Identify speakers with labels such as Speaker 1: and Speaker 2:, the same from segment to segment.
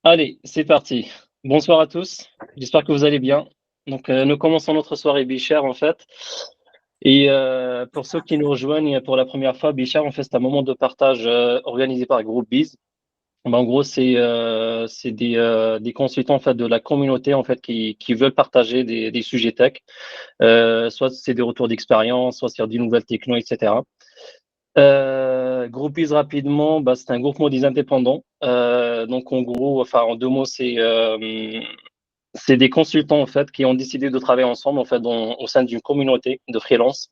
Speaker 1: Allez, c'est parti. Bonsoir à tous, j'espère que vous allez bien. Donc, nous commençons notre soirée Bichère, en fait. Et pour ceux qui nous rejoignent pour la première fois, Bichère, en fait, c'est un moment de partage organisé par Groupe Biz. Ben, en gros, c'est des consultants en fait de la communauté en fait qui veulent partager des sujets tech. Soit c'est des retours d'expérience, soit c'est des nouvelles techno, etc. Groupies rapidement, bah, c'est un groupement des indépendants. Donc en gros, enfin en deux mots, c'est des consultants en fait qui ont décidé de travailler ensemble en fait au sein d'une communauté de freelance.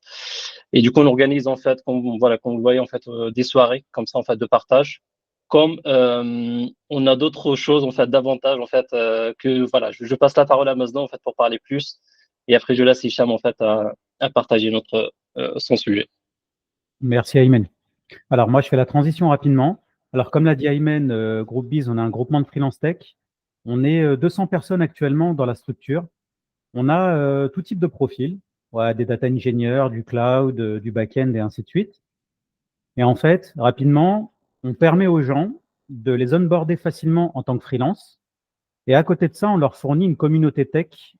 Speaker 1: Et du coup, on organise en fait, comme vous le voyez en fait, des soirées comme ça en fait de partage. Comme on a d'autres choses en fait davantage en fait que voilà, je passe la parole à Mazda en fait pour parler plus. Et après, je laisse Hicham en fait à partager son sujet.
Speaker 2: Merci Aymen. Alors moi, je fais la transition rapidement. Alors comme l'a dit Aymen, Groupe Biz, on a un groupement de freelance tech. On est 200 personnes actuellement dans la structure. On a tout type de profils, ouais, des data engineers, du cloud, du back-end et ainsi de suite. Et en fait, rapidement, on permet aux gens de les onboarder facilement en tant que freelance. Et à côté de ça, on leur fournit une communauté tech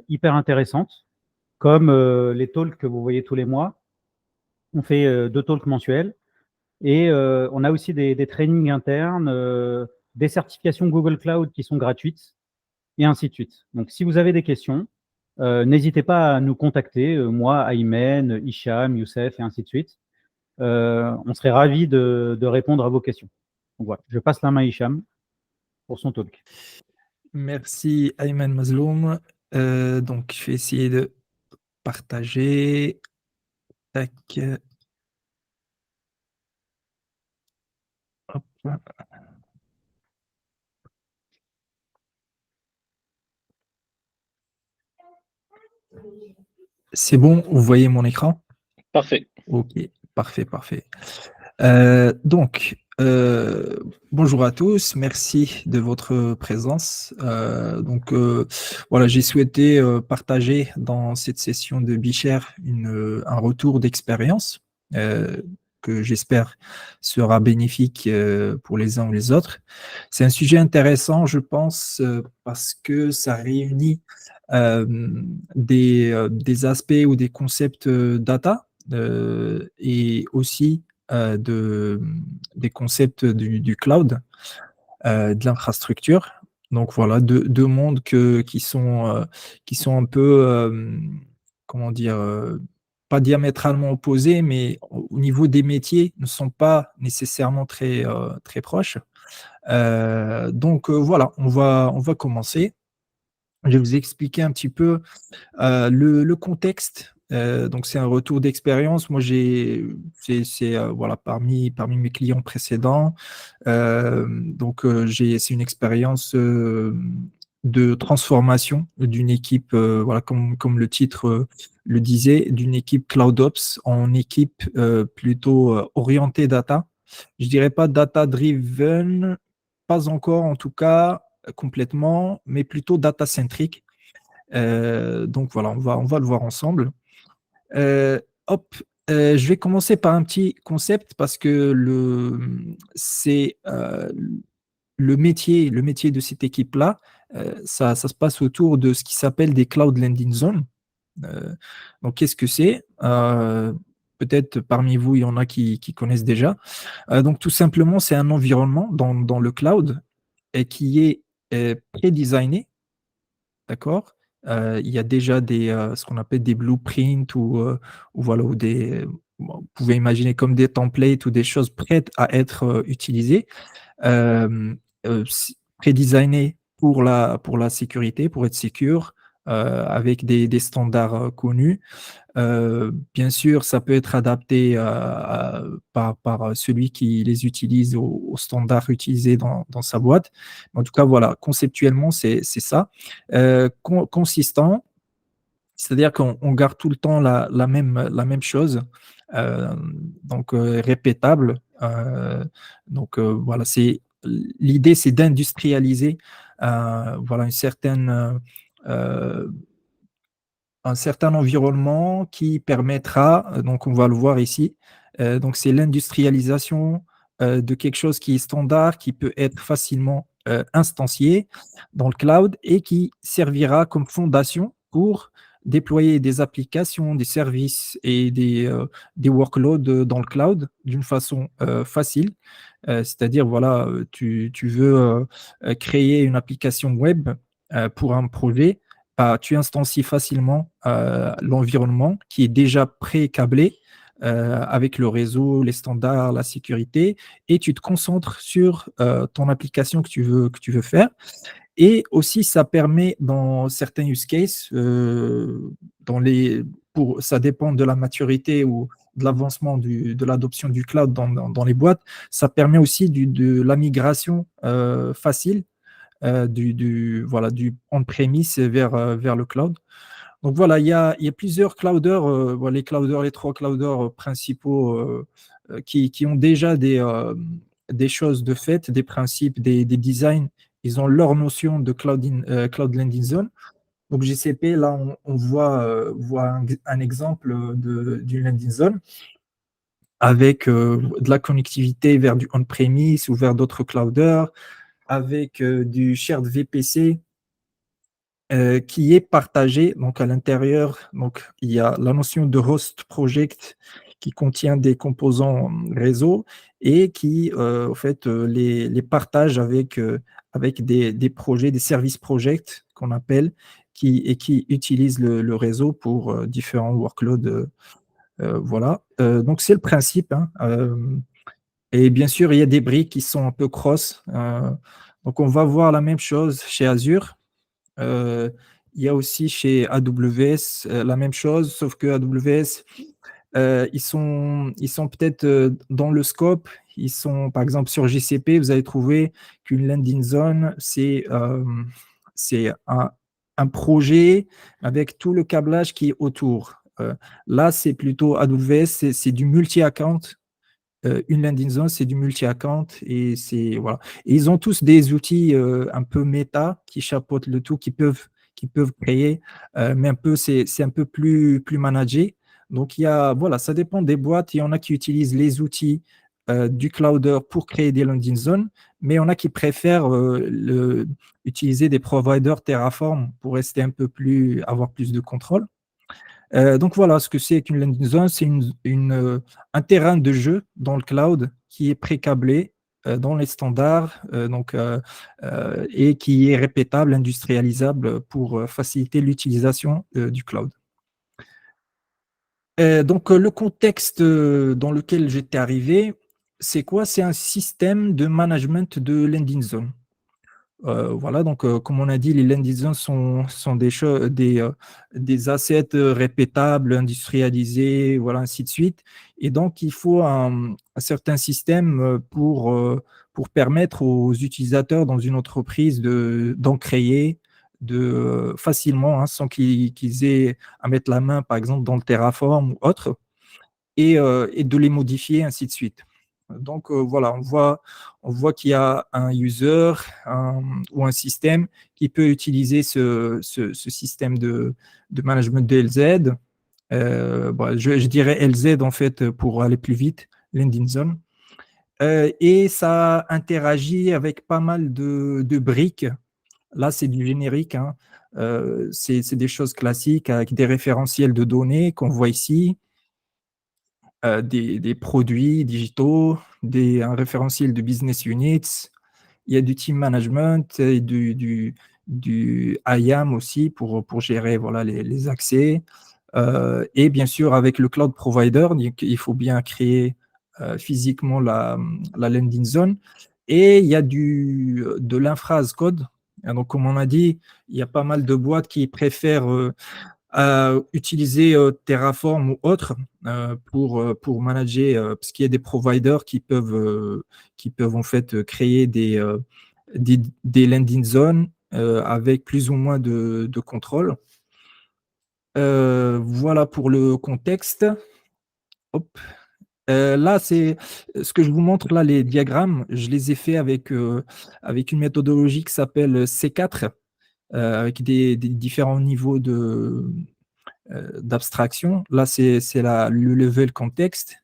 Speaker 2: hyper intéressante, comme les talks que vous voyez tous les mois. On fait 2 talks mensuels. Et on a aussi des trainings internes, des certifications Google Cloud qui sont gratuites, et ainsi de suite. Donc, si vous avez des questions, n'hésitez pas à nous contacter, moi, Aymen, Hicham, Youssef, et ainsi de suite. On serait ravis de répondre à vos questions. Donc voilà, je passe la main à Hicham pour son talk.
Speaker 3: Merci Ayman Mazloum. Donc, je vais essayer de partager. Tac. Hop. C'est bon, vous voyez mon écran?
Speaker 1: Parfait.
Speaker 3: Ok, parfait, parfait. Donc, bonjour à tous, merci de votre présence. Voilà, j'ai souhaité partager dans cette session de Bichère un retour d'expérience que j'espère sera bénéfique pour les uns ou les autres. C'est un sujet intéressant, je pense, parce que ça réunit des aspects ou des concepts data et aussi des concepts du cloud, de l'infrastructure. Donc voilà, deux mondes qui sont un peu, comment dire, pas diamétralement opposés, mais au niveau des métiers, ne sont pas nécessairement très proches. Voilà, on va commencer. Je vais vous expliquer un petit peu le contexte. Donc, c'est un retour d'expérience. Moi, voilà, parmi mes clients précédents. C'est une expérience de transformation d'une équipe, voilà, comme le titre le disait, d'une équipe CloudOps en équipe plutôt orientée data. Je dirais pas data-driven, pas encore en tout cas complètement, mais plutôt data-centrique. Donc voilà, on va le voir ensemble. Euh, hop, je vais commencer par un petit concept parce que c'est le métier de cette équipe-là. Ça se passe autour de ce qui s'appelle des Cloud Landing Zones. Donc, qu'est-ce que c'est? Peut-être parmi vous, il y en a qui connaissent déjà. Donc, tout simplement, c'est un environnement dans le cloud et qui est pré-designé. D'accord? Il y a déjà ce qu'on appelle des blueprints voilà, bon, vous pouvez imaginer comme des templates ou des choses prêtes à être utilisées, pré-designées pour la sécurité, pour être sécure, avec des standards connus. Bien sûr, ça peut être adapté par celui qui les utilise aux standards utilisés dans sa boîte. En tout cas, voilà, conceptuellement, c'est ça. Consistant, c'est-à-dire qu'on garde tout le temps la même chose, euh, répétable. Voilà, l'idée, c'est d'industrialiser voilà, un certain environnement qui permettra, donc on va le voir ici, donc c'est l'industrialisation de quelque chose qui est standard, qui peut être facilement instancié dans le cloud et qui servira comme fondation pour déployer des applications, des services et des workloads dans le cloud d'une façon facile. C'est-à-dire, voilà, tu veux créer une application web pour un projet, tu instancies facilement l'environnement qui est déjà pré-câblé avec le réseau, les standards, la sécurité, et tu te concentres sur ton application que tu veux faire. Et aussi, ça permet dans certains use cases, ça dépend de la maturité ou de l'avancement de l'adoption du cloud dans les boîtes, ça permet aussi de la migration facile voilà, du on-premise vers le cloud. Donc voilà, il y a plusieurs clouders, voilà, les trois clouders principaux qui ont déjà des choses de fait, des principes, des designs. Ils ont leur notion de cloud landing zone. Donc GCP, là, on voit un exemple d'une landing zone avec de la connectivité vers du on-premise ou vers d'autres clouders, avec du shared VPC qui est partagé. Donc, à l'intérieur, donc, il y a la notion de host project qui contient des composants réseau et qui, en fait, les partage avec des projets, des services projects qu'on appelle, qui utilisent le réseau pour différents workloads. Voilà. Donc, c'est le principe, hein. Et bien sûr, il y a des briques qui sont un peu cross. Donc, on va voir la même chose chez Azure. Euh, il y a aussi chez AWS la même chose, sauf que AWS, ils sont peut-être dans le scope. Ils sont, par exemple, sur GCP, vous allez trouver qu'une landing zone, c'est un projet avec tout le câblage qui est autour. Là, c'est plutôt AWS, c'est du multi-account. Une landing zone, c'est du multi-account et c'est voilà. Et ils ont tous des outils un peu méta qui chapeautent le tout, qui peuvent créer, mais c'est un peu plus managé. Donc voilà, ça dépend des boîtes. Il y en a qui utilisent les outils du clouder pour créer des landing zones, mais il y en a qui préfèrent utiliser des providers Terraform pour rester avoir plus de contrôle. Donc voilà, ce que c'est qu'une landing zone, c'est un terrain de jeu dans le cloud qui est pré-câblé dans les standards et qui est répétable, industrialisable pour faciliter l'utilisation du cloud. Donc le contexte dans lequel j'étais arrivé, c'est quoi? C'est un système de management de landing zone. Voilà, donc comme on a dit, les landing zones sont des assets répétables, industrialisés, voilà, ainsi de suite. Et donc, il faut un certain système pour permettre aux utilisateurs dans une entreprise d'en créer facilement, hein, sans qu'ils aient à mettre la main, par exemple, dans le Terraform ou autre, et de les modifier, ainsi de suite. Donc voilà, on voit qu'il y a un user ou un système qui peut utiliser ce système de management de LZ. Je dirais LZ en fait pour aller plus vite, landing zone. Et ça interagit avec pas mal de briques. Là, c'est du générique, hein. C'est des choses classiques avec des référentiels de données qu'on voit ici. Des produits digitaux, un référentiel de business units, il y a du team management et du IAM aussi pour gérer voilà, les accès. Et bien sûr, avec le cloud provider, il faut bien créer physiquement la landing zone. Et il y a de l'infra as code. Et donc, comme on a dit, il y a pas mal de boîtes qui préfèrent utiliser Terraform ou autre pour manager, parce qu'il y a des providers qui peuvent en fait créer des landing zones avec plus ou moins de contrôle. Voilà pour le contexte. Hop. Là, c'est ce que je vous montre là, les diagrammes, je les ai faits avec une méthodologie qui s'appelle C4, avec des différents niveaux d'abstraction. Là, c'est le level contexte.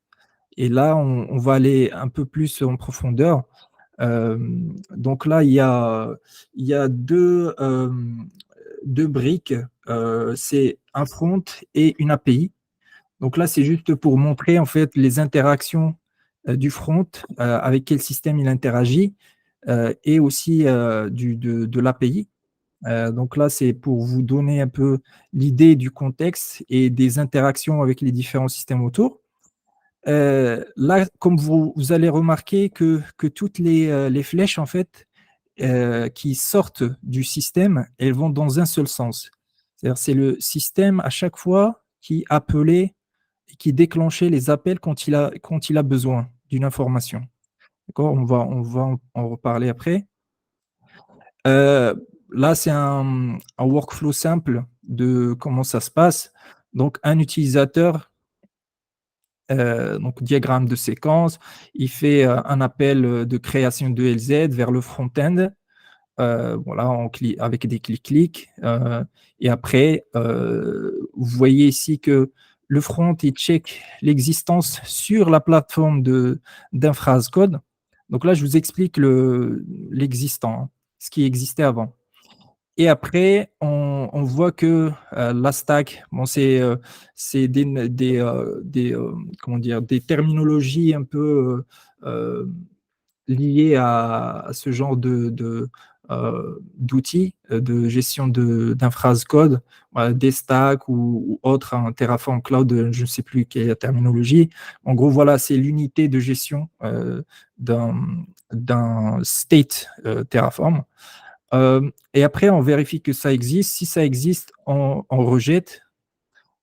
Speaker 3: Et là, on va aller un peu plus en profondeur Donc là, il y a deux briques. C'est un front et une API. Donc là, c'est juste pour montrer en fait les interactions du front, avec quel système il interagit, et aussi de l'API. Donc là, c'est pour vous donner un peu l'idée du contexte et des interactions avec les différents systèmes autour. Là, comme vous allez remarquer que toutes les flèches, en fait, qui sortent du système, elles vont dans un seul sens. C'est-à-dire, c'est le système à chaque fois qui appelait et qui déclenchait les appels quand il a besoin d'une information. D'accord? On va en reparler après. Euh, Là, c'est un workflow simple de comment ça se passe. Donc, un utilisateur, donc diagramme de séquence, il fait un appel de création de LZ vers le front-end. Voilà, avec des clics-clics. Et après, vous voyez ici que le front, il check l'existence sur la plateforme d'un phrase code. Donc là, je vous explique l'existant, hein, ce qui existait avant. Et après, on voit que la stack, bon, c'est comment dire, des terminologies un peu liées à ce genre d'outils de gestion d'un phrase code, voilà, des stacks ou autres, un Terraform Cloud, je ne sais plus quelle est la terminologie. En gros, voilà, c'est l'unité de gestion d'un state Terraform. Et après, on vérifie que ça existe. Si ça existe, on rejette.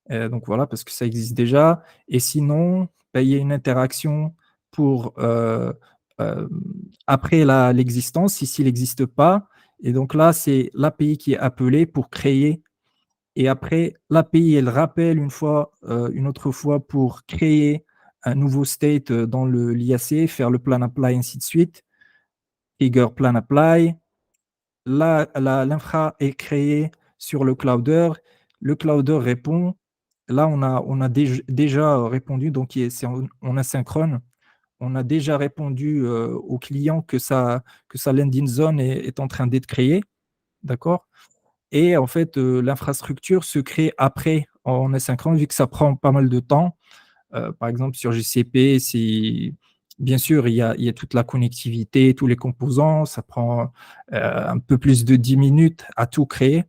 Speaker 3: Donc voilà, parce que ça existe déjà. Et sinon, ben, il y a une interaction pour euh, après l'existence, ici, il n'existe pas. Et donc là, c'est l'API qui est appelée pour créer. Et après, l'API, elle rappelle une autre fois pour créer un nouveau state dans l'IAC, faire le plan apply, ainsi de suite. Trigger plan apply. Là, l'infra est créée sur le Clouder. Le Clouder répond. Là, on a déjà répondu, donc c'est en asynchrone. On a déjà répondu au client que sa landing zone est en train d'être créée. D'accord? Et en fait, l'infrastructure se crée après en asynchrone, vu que ça prend pas mal de temps. Par exemple, sur GCP, bien sûr, il y a toute la connectivité, tous les composants. Ça prend un peu plus de 10 minutes à tout créer.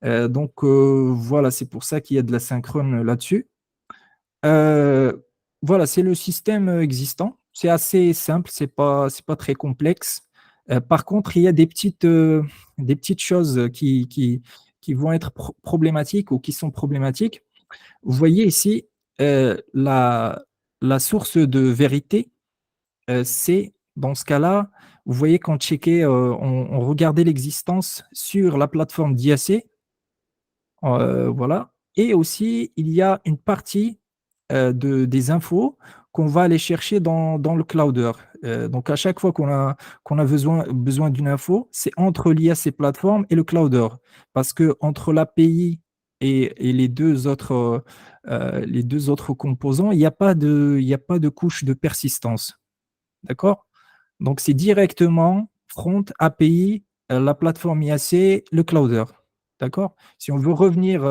Speaker 3: Donc, voilà, c'est pour ça qu'il y a de la synchrone là-dessus. Voilà, c'est le système existant. C'est assez simple, c'est pas très complexe. Par contre, il y a des petites choses qui vont être problématiques ou qui sont problématiques. Vous voyez ici, la source de vérité, c'est dans ce cas-là, vous voyez qu'on checkait, on regardait l'existence sur la plateforme d'IAC. Voilà. Et aussi, il y a une partie des infos qu'on va aller chercher dans le Clouder. Donc, à chaque fois qu'on a besoin d'une info, c'est entre l'IAC plateforme et le Clouder. Parce que entre l'API et les deux autres composants, il n'y a pas de couche de persistance. D'accord? Donc, c'est directement front API, la plateforme IAC, le Clouder. D'accord? Si on veut revenir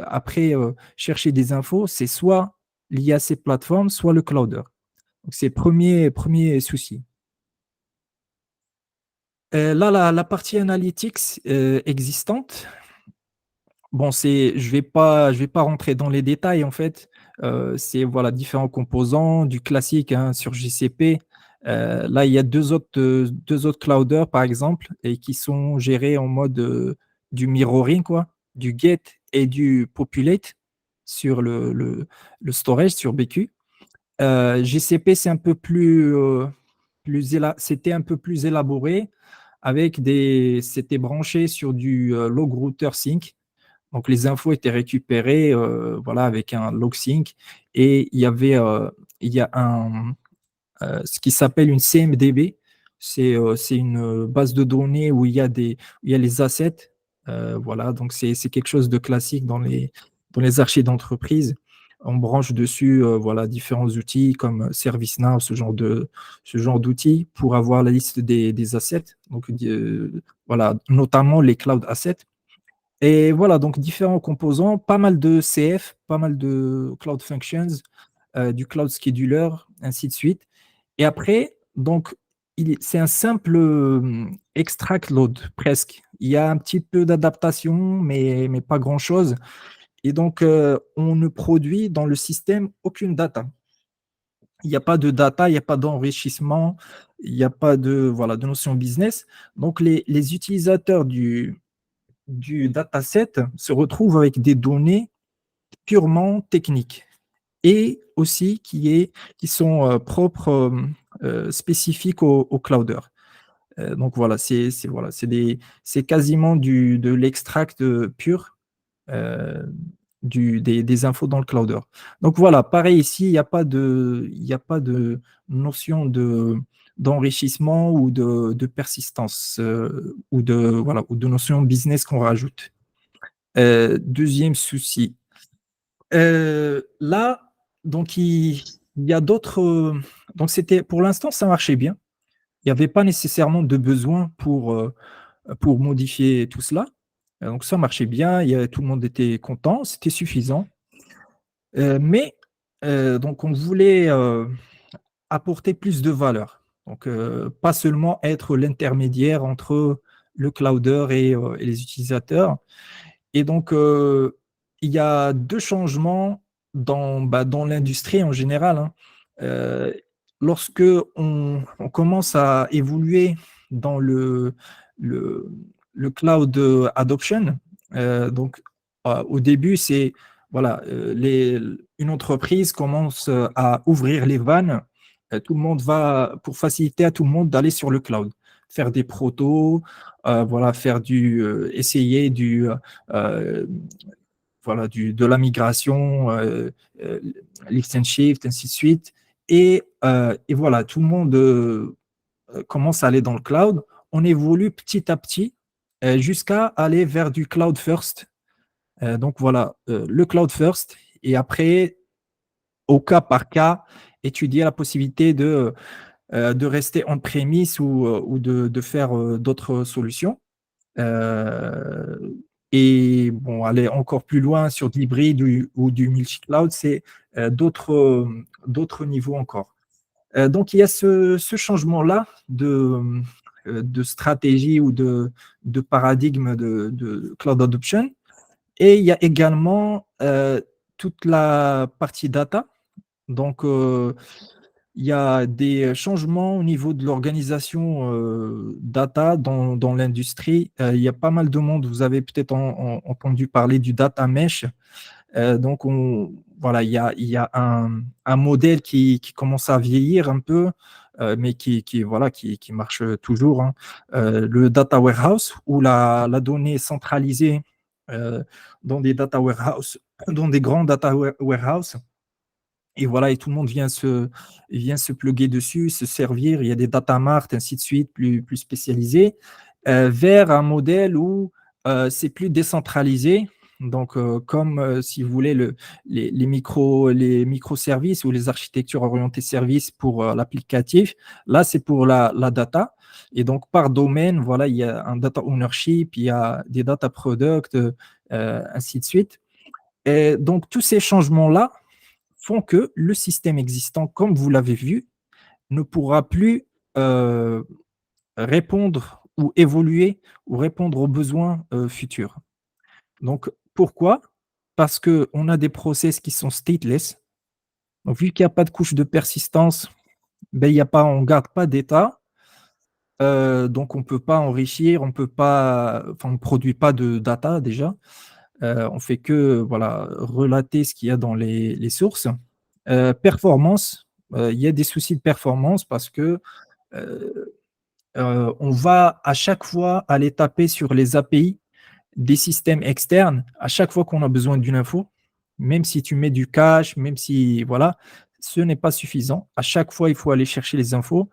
Speaker 3: après chercher des infos, c'est soit l'IAC plateforme, soit le Clouder. Donc, c'est premier souci. Là, la partie analytics existante, bon, je vais pas rentrer dans les détails en fait. C'est voilà différents composants, du classique hein, sur GCP. Là, il y a deux autres clouders par exemple et qui sont gérés en mode du mirroring quoi, du get et du populate sur le storage sur BQ. GCP c'est un peu c'était un peu plus élaboré c'était branché sur du log router sync. Donc, les infos étaient récupérées voilà, avec un log sync et il y a ce qui s'appelle une CMDB. C'est une base de données où il y a les assets. Voilà, donc c'est quelque chose de classique dans les archives d'entreprise. On branche dessus voilà, différents outils comme ServiceNow, ce genre d'outils pour avoir la liste des assets, donc voilà, notamment les cloud assets. Et voilà, donc différents composants, pas mal de CF, pas mal de cloud functions, du cloud scheduler, ainsi de suite. Et après, donc, c'est un simple extract load, presque. Il y a un petit peu d'adaptation, mais pas grand-chose. Et donc, on ne produit dans le système aucune data. Il n'y a pas de data, il n'y a pas d'enrichissement, il n'y a pas voilà, de notion business. Donc, les utilisateurs du dataset se retrouvent avec des données purement techniques et aussi qui sont propres, spécifiques au clouder. Donc voilà, voilà, c'est quasiment de l'extract pur euh, des infos dans le clouder. Donc voilà, pareil ici, il n'y a pas de notion d'enrichissement ou de persistance voilà, ou de notion business qu'on rajoute. Deuxième souci. Là, donc il y a d'autres. Donc pour l'instant, ça marchait bien. Il n'y avait pas nécessairement de besoin pour modifier tout cela. Donc ça marchait bien, tout le monde était content, c'était suffisant. Mais donc on voulait apporter plus de valeur. Donc pas seulement être l'intermédiaire entre le clouder et les utilisateurs. Et donc il y a deux changements dans l'industrie en général, hein. Euh, Lorsque on commence à évoluer dans le, le cloud adoption, donc au début, c'est voilà, une entreprise commence à ouvrir les vannes. Tout le monde va, pour faciliter à tout le monde d'aller sur le cloud, faire des protos, voilà, essayer euh, voilà, de la migration, euh, lift and shift, ainsi de suite. Et voilà, tout le monde commence à aller dans le cloud. On évolue petit à petit jusqu'à aller vers du cloud first. Donc voilà, le cloud first. Et après, au cas par cas, étudier la possibilité de rester on-premise ou de faire d'autres solutions. Euh, et bon, aller encore plus loin sur de l'hybride ou du multi-cloud, c'est d'autres niveaux encore. Donc, il y a ce changement-là de stratégie ou de paradigme de cloud adoption. Et il y a également toute la partie data. Donc, il y a des changements au niveau de l'organisation data dans l'industrie. Il y a pas mal de monde. Vous avez peut-être entendu parler du data mesh. Donc, voilà, il y a un modèle qui commence à vieillir un peu, mais voilà, qui marche toujours, hein. Le data warehouse, où la donnée est centralisée dans des data warehouse, dans des grands data warehouse. Et voilà, et tout le monde vient se plugger dessus, se servir. Il y a des data marts, ainsi de suite, plus spécialisés, vers un modèle où c'est plus décentralisé. Donc, comme si vous voulez, les microservices ou les architectures orientées services pour l'applicatif, là, c'est pour la data. Et donc, par domaine, voilà, il y a un data ownership, il y a des data products, ainsi de suite. Et donc, tous ces changements-là font que le système existant, comme vous l'avez vu, ne pourra plus euh, répondre ou évoluer ou répondre aux besoins futurs. Donc, pourquoi? Parce qu'on a des process qui sont stateless. Donc, vu qu'il n'y a pas de couche de persistance, ben, on ne garde pas d'état. Donc, on ne peut pas enrichir, on ne produit pas de data déjà. On fait que voilà, relater ce qu'il y a dans les sources. Performance, il y a des soucis de performance parce que on va à chaque fois aller taper sur les API des systèmes externes à chaque fois qu'on a besoin d'une info, même si tu mets du cache, même si voilà, ce n'est pas suffisant. À chaque fois, il faut aller chercher les infos.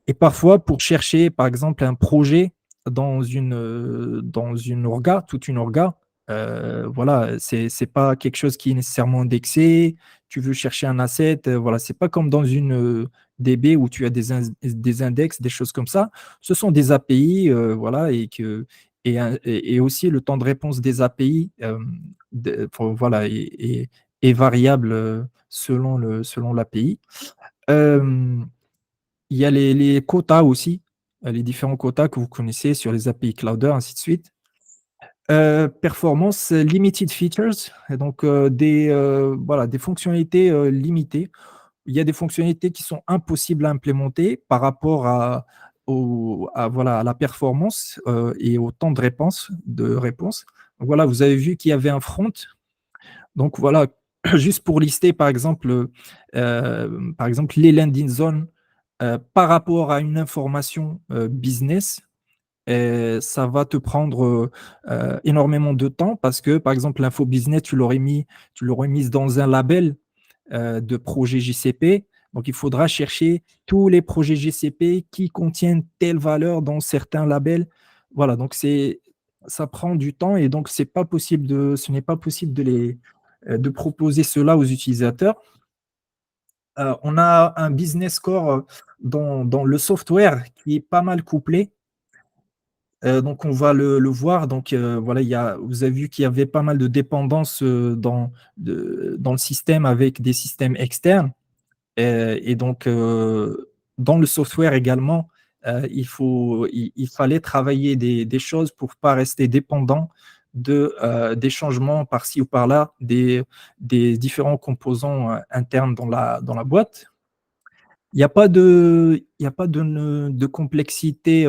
Speaker 3: Et parfois, pour chercher, par exemple, un projet dans une orga, toute une orga, Voilà, c'est pas quelque chose qui est nécessairement indexé. Tu veux chercher un asset, voilà, c'est pas comme dans une DB où tu as des index, des choses comme ça. Ce sont des API, voilà, et aussi le temps de réponse des API, voilà, est variable selon l'API. Euh, il y a les quotas aussi, les différents quotas que vous connaissez sur les API Cloudera, ainsi de suite. Performance limited features, et donc voilà, des fonctionnalités limitées. Il y a des fonctionnalités qui sont impossibles à implémenter par rapport voilà, à la performance et au temps de réponse. Donc voilà, vous avez vu qu'il y avait un front. Donc voilà, juste pour lister par exemple les landing zones par rapport à une information business, ça va te prendre énormément de temps parce que, par exemple, l'info business, tu l'aurais mise dans un label de projet GCP. Donc, il faudra chercher tous les projets GCP qui contiennent telle valeur dans certains labels. Voilà, donc ça prend du temps et donc ce n'est pas possible de proposer cela aux utilisateurs. On a un business score dans le software qui est pas mal couplé. Donc, on va le voir. Donc, voilà, vous avez vu qu'il y avait pas mal de dépendances dans le système avec des systèmes externes. Et donc, dans le software également, il fallait travailler des choses pour ne pas rester dépendant des changements par-ci ou par-là des différents composants internes dans la boîte. Il y a pas de complexité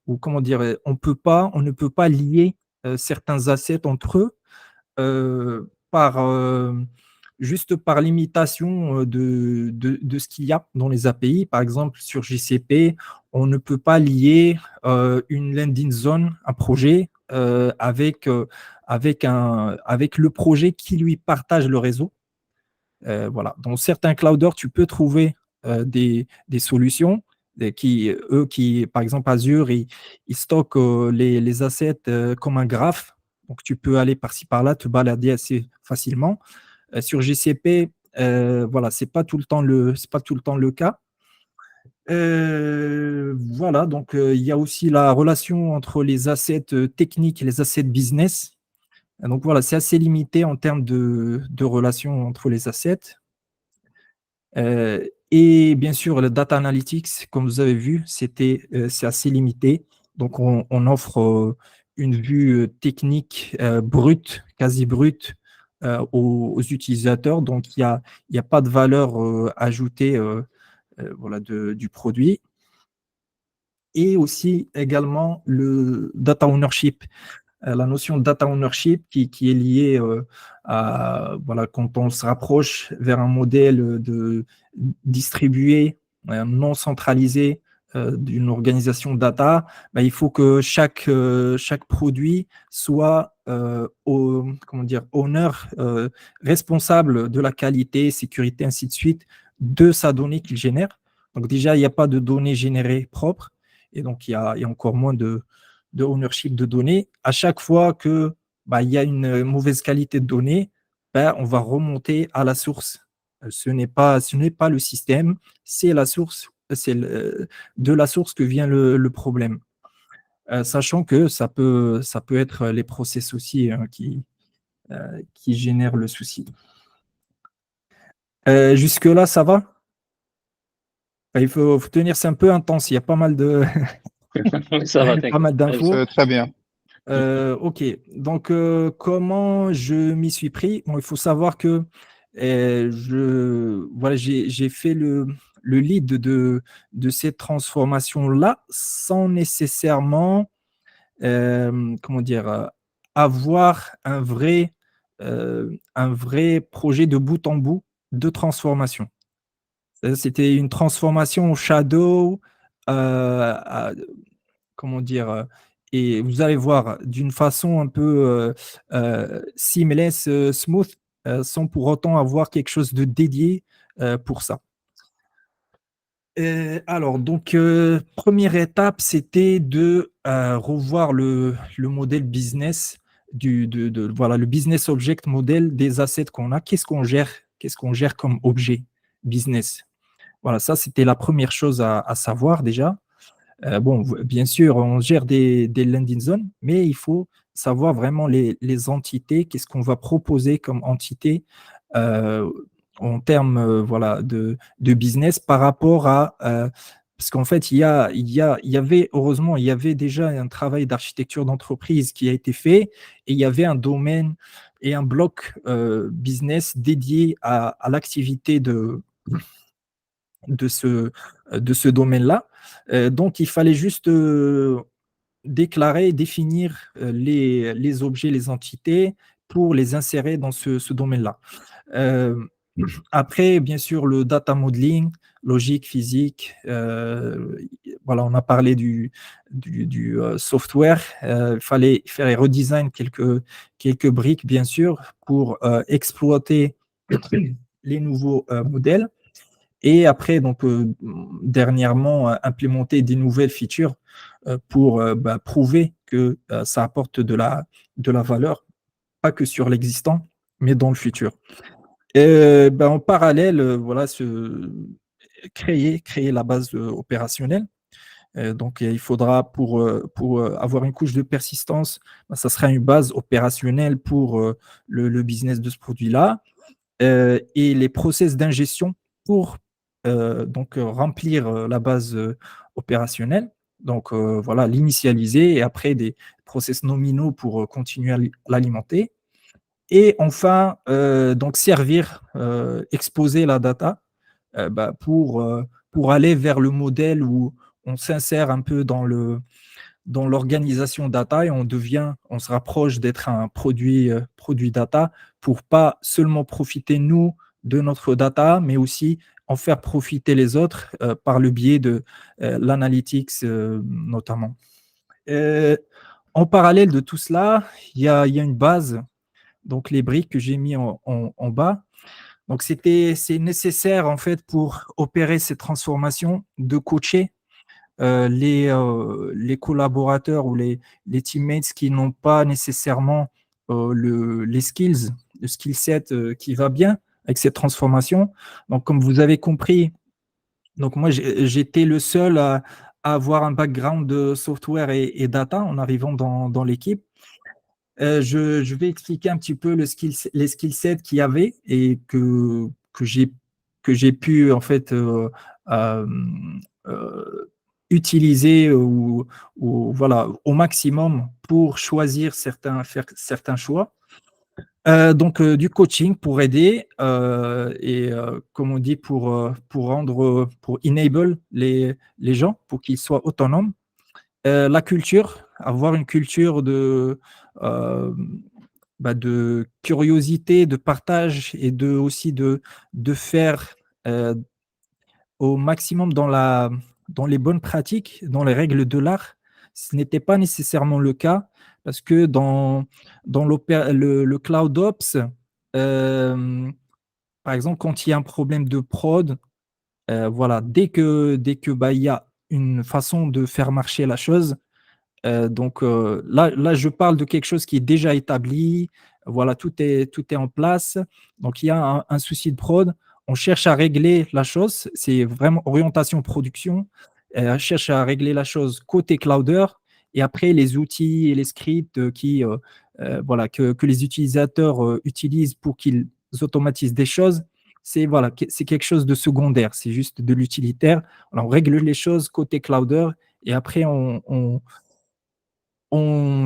Speaker 3: ou comment dire, on ne peut pas lier certains assets entre eux par juste par l'imitation de ce qu'il y a dans les API. Par exemple, sur GCP, on ne peut pas lier une landing zone, un projet, avec le projet qui lui partage le réseau. Voilà. Dans certains clouders, tu peux trouver des solutions par exemple, Azure, ils stockent les assets comme un graphe. Donc, tu peux aller par-ci, par-là, te balader assez facilement. Sur GCP, voilà, c'est pas tout le temps le cas. Voilà, donc il y a aussi la relation entre les assets techniques et les assets business. Donc voilà, c'est assez limité en termes de relation entre les assets. Et bien sûr, le data analytics, comme vous avez vu, c'est assez limité. Donc, on offre une vue technique brute, quasi brute, aux utilisateurs. Donc, il y a pas de valeur ajoutée voilà, du produit. Et aussi également le data ownership. La notion de data ownership qui est liée à, voilà, quand on se rapproche vers un modèle distribué, non centralisé d'une organisation data, ben, il faut que chaque produit soit comment dire, owner, responsable de la qualité, sécurité, ainsi de suite, de sa donnée qu'il génère. Donc déjà, il n'y a pas de données générées propres et donc il y a encore moins de ownership de données. À chaque fois que il y a une mauvaise qualité de données, on va remonter à la source. Ce n'est pas le système, c'est la source, de la source que vient le problème. Sachant que ça peut être les process aussi hein, qui génèrent le souci. Jusque-là, ça va? Il faut tenir, c'est un peu intense, il y a pas mal
Speaker 1: Ça va,
Speaker 3: pas mal
Speaker 1: t'inquiète.
Speaker 3: d'infos.
Speaker 4: Très bien.
Speaker 3: Ok, donc comment je m'y suis pris? Bon, il faut savoir que voilà, j'ai fait le lead de cette transformation-là sans nécessairement, comment dire, avoir un vrai projet de bout en bout de transformation. C'était une transformation au shadow, comment dire, et vous allez voir d'une façon un peu seamless, smooth, sans pour autant avoir quelque chose de dédié pour ça. Alors, donc, première étape, c'était de revoir le modèle business voilà, le business object model des assets qu'on a. Qu'est-ce qu'on gère comme objet business? Voilà, ça, c'était la première chose à savoir déjà. Bon, bien sûr, on gère des landing zones, mais il faut savoir vraiment les entités, qu'est-ce qu'on va proposer comme entité euh, en termes voilà, de business par rapport à... parce qu'en fait, il y avait, heureusement, il y avait déjà un travail d'architecture d'entreprise qui a été fait et il y avait un domaine et un bloc business dédié à l'activité de de ce domaine-là. Donc, il fallait juste déclarer, définir les objets, les entités pour les insérer dans ce domaine-là. Euh, Après, bien sûr, le data modeling, logique, physique, voilà, on a parlé du software. Il fallait faire un redesign quelques briques, bien sûr, pour exploiter les nouveaux modèles. Et après, donc, dernièrement, implémenter des nouvelles features pour prouver que ça apporte de la valeur, pas que sur l'existant, mais dans le futur. Et, en parallèle, voilà, créer la base opérationnelle. Donc, il faudra pour avoir une couche de persistance, ça sera une base opérationnelle pour le business de ce produit-là et les process d'ingestion pour donc remplir la base opérationnelle. Donc voilà, l'initialiser et après des process nominaux pour continuer à l'alimenter. Et enfin, donc servir, exposer la data pour aller vers le modèle où on s'insère un peu dans l'organisation data et on se rapproche d'être un produit data pour pas seulement profiter, nous, de notre data, mais aussi en faire profiter les autres par le biais de l'analytics notamment. Euh, En parallèle de tout cela, il y a une base, donc les briques que j'ai mis en bas. Donc c'est nécessaire en fait pour opérer ces transformations de coacher les collaborateurs ou les teammates qui n'ont pas nécessairement les skills, le skill set qui va bien avec cette transformation. Donc, comme vous avez compris, donc moi, j'étais le seul à avoir un background de software et data en arrivant dans l'équipe. Je vais expliquer un petit peu les skill sets qu'il y avait et que j'ai pu en fait euh, euh, utiliser voilà, au maximum pour faire certains choix. Donc du coaching pour aider et comme on dit pour rendre pour enable les gens pour qu'ils soient autonomes. La culture, avoir une culture euh, de curiosité, de partage et aussi de faire euh, au maximum dans les bonnes pratiques, dans les règles de l'art. Ce n'était pas nécessairement le cas parce que dans le Cloud Ops, euh, par exemple, quand il y a un problème de prod, voilà, dès que il y a une façon de faire marcher la chose, donc là, je parle de quelque chose qui est déjà établi. Voilà, tout est en place. Donc il y a un souci de prod. On cherche à régler la chose. C'est vraiment orientation production. On cherche à régler la chose côté clouder. Et après, les outils et les scripts voilà, que les utilisateurs utilisent pour qu'ils automatisent des choses, c'est quelque chose de secondaire. C'est juste de l'utilitaire. Alors, on règle les choses côté clouder et après, on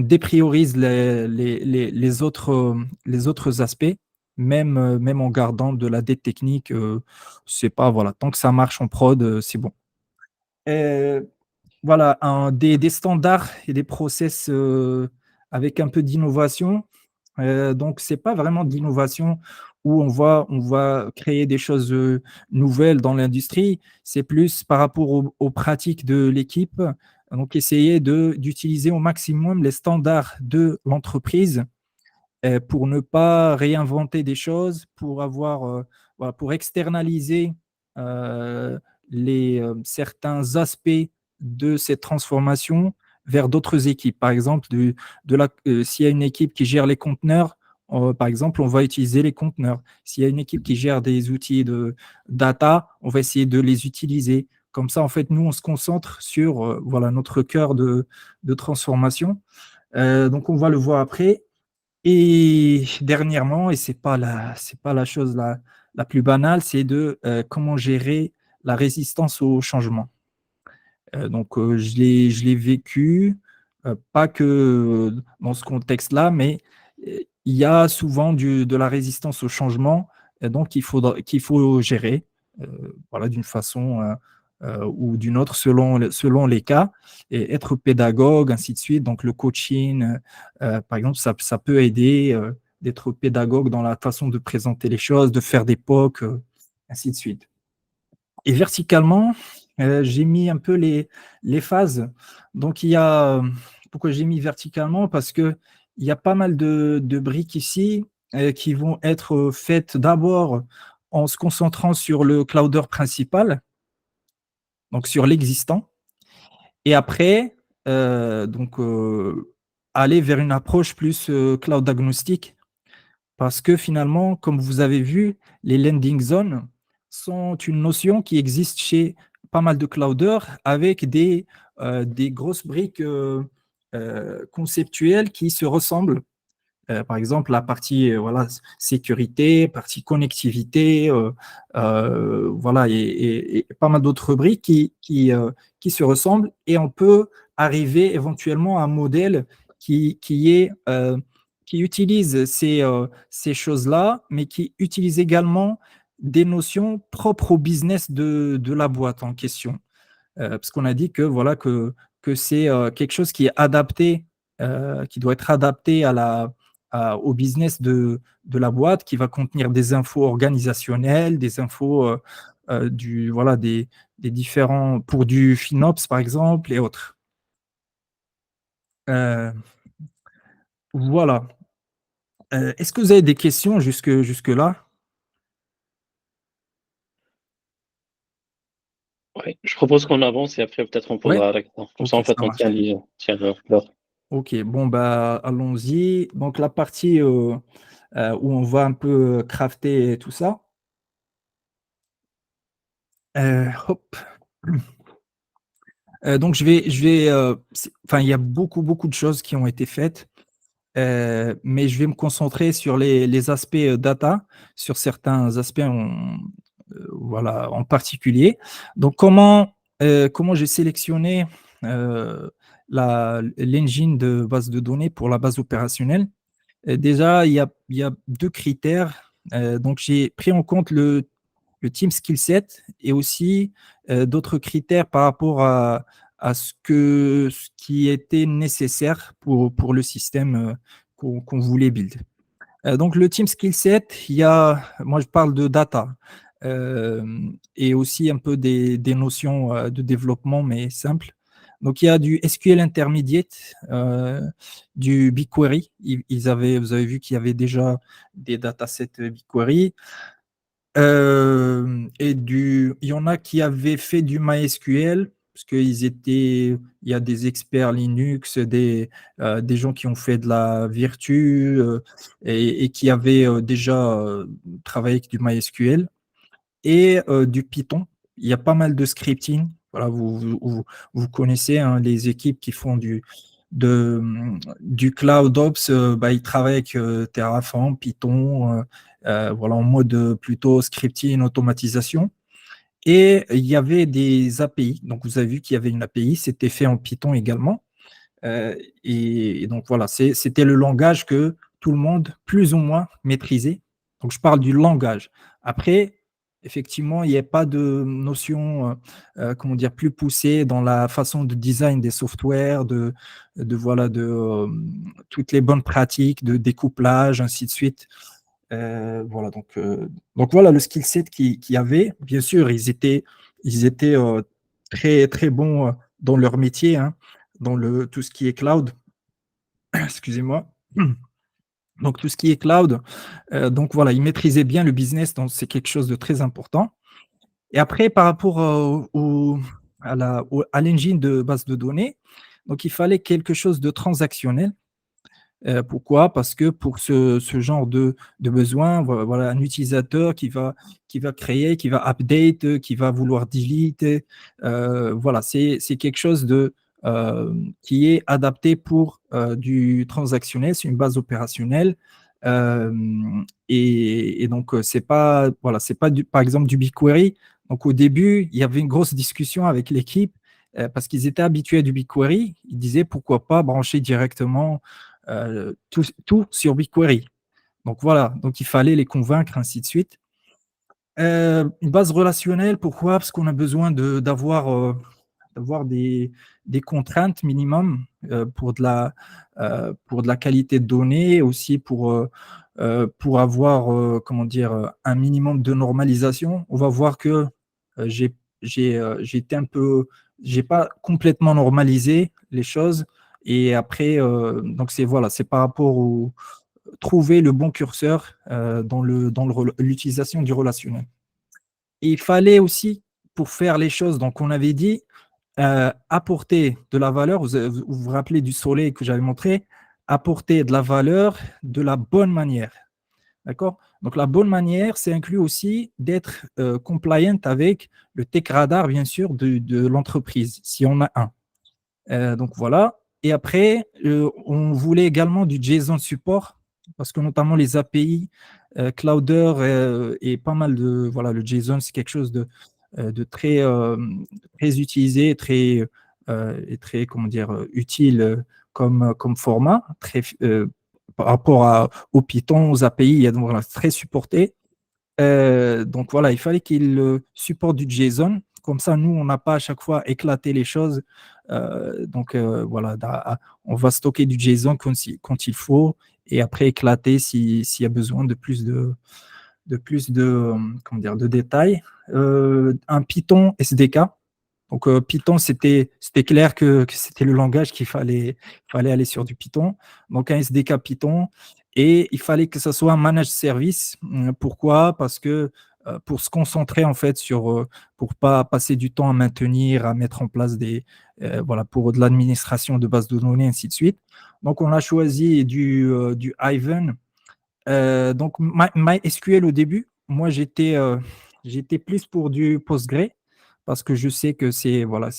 Speaker 3: dépriorise les autres aspects, même en gardant de la dette technique. C'est pas, voilà, tant que ça marche en prod, c'est bon. Et voilà, des standards et des process avec un peu d'innovation. Donc, c'est pas vraiment d'innovation où on va créer des choses nouvelles dans l'industrie. C'est plus par rapport aux pratiques de l'équipe. Donc, essayer d'utiliser au maximum les standards de l'entreprise pour ne pas réinventer des choses, voilà, pour externaliser euh, certains aspects de cette transformation vers d'autres équipes. Par exemple, s'il y a une équipe qui gère les conteneurs, par exemple, on va utiliser les conteneurs. S'il y a une équipe qui gère des outils de data, on va essayer de les utiliser. Comme ça, en fait, nous, on se concentre sur voilà, notre cœur de transformation. Donc, on va le voir après. Et dernièrement, et c'est pas la chose la plus banale, c'est de comment gérer la résistance au changement. Donc, je l'ai vécu, pas que dans ce contexte-là, mais il y a souvent de la résistance au changement, donc qu'il faut gérer, voilà, d'une façon ou d'une autre selon les cas, et être pédagogue, ainsi de suite. Donc, le coaching, par exemple, ça peut aider d'être pédagogue dans la façon de présenter les choses, de faire des POC, ainsi de suite. Et verticalement, j'ai mis un peu les phases. Donc, pourquoi j'ai mis verticalement? Parce qu'il y a pas mal de briques ici qui vont être faites d'abord en se concentrant sur le clouder principal, donc sur l'existant, et après, aller vers une approche plus cloud agnostique. Parce que finalement, comme vous avez vu, les landing zones sont une notion qui existe chez pas mal de clouders avec des grosses briques conceptuelles qui se ressemblent. Par exemple, la partie voilà, sécurité, partie connectivité, voilà, et pas mal d'autres briques qui se ressemblent. Et on peut arriver éventuellement à un modèle qui utilise ces choses-là, mais qui utilise également des notions propres au business de la boîte en question. Parce qu'on a dit que, voilà, que c'est quelque chose qui est adapté, qui doit être adapté au business de la boîte, qui va contenir des infos organisationnelles, des infos voilà, des différents, pour du FinOps par exemple, et autres. Voilà. Est-ce que vous avez des questions jusque-là?
Speaker 1: Oui, je propose qu'on avance et après peut-être on
Speaker 3: Ouais.
Speaker 1: posera la question. Comme ça,
Speaker 3: Ok,
Speaker 1: en fait,
Speaker 3: ça
Speaker 1: on
Speaker 3: marche.
Speaker 1: tient l'heure.
Speaker 3: Ok, bon, bah, allons-y. Donc, la partie où on va un peu crafter tout ça. Hop. Donc, enfin, il y a beaucoup de choses qui ont été faites, mais je vais me concentrer sur les aspects data, sur certains aspects voilà, en particulier. Donc, comment j'ai sélectionné l'engine de base de données pour la base opérationnelle? Déjà, il y a deux critères. Donc, j'ai pris en compte le team skill set et aussi d'autres critères par rapport à ce qui était nécessaire pour le système qu'on voulait build. Donc, le team skill set, moi je parle de data et aussi un peu des notions de développement, mais simples. Donc, il y a du SQL Intermediate, du BigQuery. Vous avez vu qu'il y avait déjà des datasets BigQuery. Il y en a qui avaient fait du MySQL, parce il y a des experts Linux, des gens qui ont fait de la Virtu et qui avaient déjà travaillé avec du MySQL et du Python. Il y a pas mal de scripting. Voilà, vous connaissez hein, les équipes qui font du CloudOps, ils travaillent avec Terraform, Python, voilà, en mode plutôt scripting, automatisation. Et il y avait des API. Donc, vous avez vu qu'il y avait une API, c'était fait en Python également. Et donc, voilà, c'était le langage que tout le monde, plus ou moins, maîtrisait. Donc, je parle du langage. Après, effectivement, il n'y a pas de notion, comment dire, plus poussée dans la façon de design des softwares, voilà, toutes les bonnes pratiques de découplage, ainsi de suite. Voilà, donc voilà le skill set qu'il y avait. Bien sûr, ils étaient très, très bons dans leur métier, hein, dans tout ce qui est cloud. Excusez-moi. Donc, tout ce qui est cloud. Donc, voilà, ils maîtrisaient bien le business, donc c'est quelque chose de très important. Et après, par rapport à l'engine de base de données, Donc, il fallait quelque chose de transactionnel. Pourquoi? Parce que pour ce genre de besoin, voilà, un utilisateur qui va créer, qui va update, qui va vouloir delete, voilà, c'est quelque chose qui est adapté pour du transactionnel, c'est une base opérationnelle. Et donc, c'est pas, voilà, c'est pas par exemple du BigQuery. Donc, au début, il y avait une grosse discussion avec l'équipe parce qu'ils étaient habitués à du BigQuery. Ils disaient pourquoi pas brancher directement tout sur BigQuery. Donc voilà, donc il fallait les convaincre, ainsi de suite. Une base relationnelle, pourquoi? Parce qu'on a besoin d'avoir des contraintes minimum pour de la qualité de données, aussi pour avoir comment dire, un minimum de normalisation. On va voir que j'ai été un peu, j'ai pas complètement normalisé les choses. Et après, donc c'est voilà, c'est par rapport au trouver le bon curseur l'utilisation du relationnel. Et il fallait aussi, pour faire les choses, donc on avait dit, apporter de la valeur. Vous rappelez du soleil que j'avais montré, apporter de la valeur de la bonne manière. D'accord? Donc la bonne manière, c'est inclus aussi d'être compliant avec le tech radar, bien sûr, de l'entreprise, si on a un. Donc voilà. Et après, on voulait également du JSON support, parce que notamment les API, Cloudeur et pas mal de. Voilà, le JSON, c'est quelque chose de très utilisé et très comment dire, utile comme format, par rapport au Python, aux API, donc voilà, très supporté. Donc voilà, il fallait qu'il supporte du JSON. Comme ça, nous, on n'a pas à chaque fois éclaté les choses. Donc voilà, on va stocker du JSON quand il faut et après éclater s'il y a besoin de plus comment dire, de détails. Un Python SDK. Donc Python, c'était clair que c'était le langage fallait aller sur du Python. Donc un SDK Python. Et il fallait que ce soit un managed service. Pourquoi? Parce que pour se concentrer en fait pour pas passer du temps à maintenir, à mettre en place voilà, pour de l'administration de bases de données, ainsi de suite. Donc on a choisi du Ivan. Donc MySQL au début, moi j'étais plus pour du Postgre parce que je sais que voilà,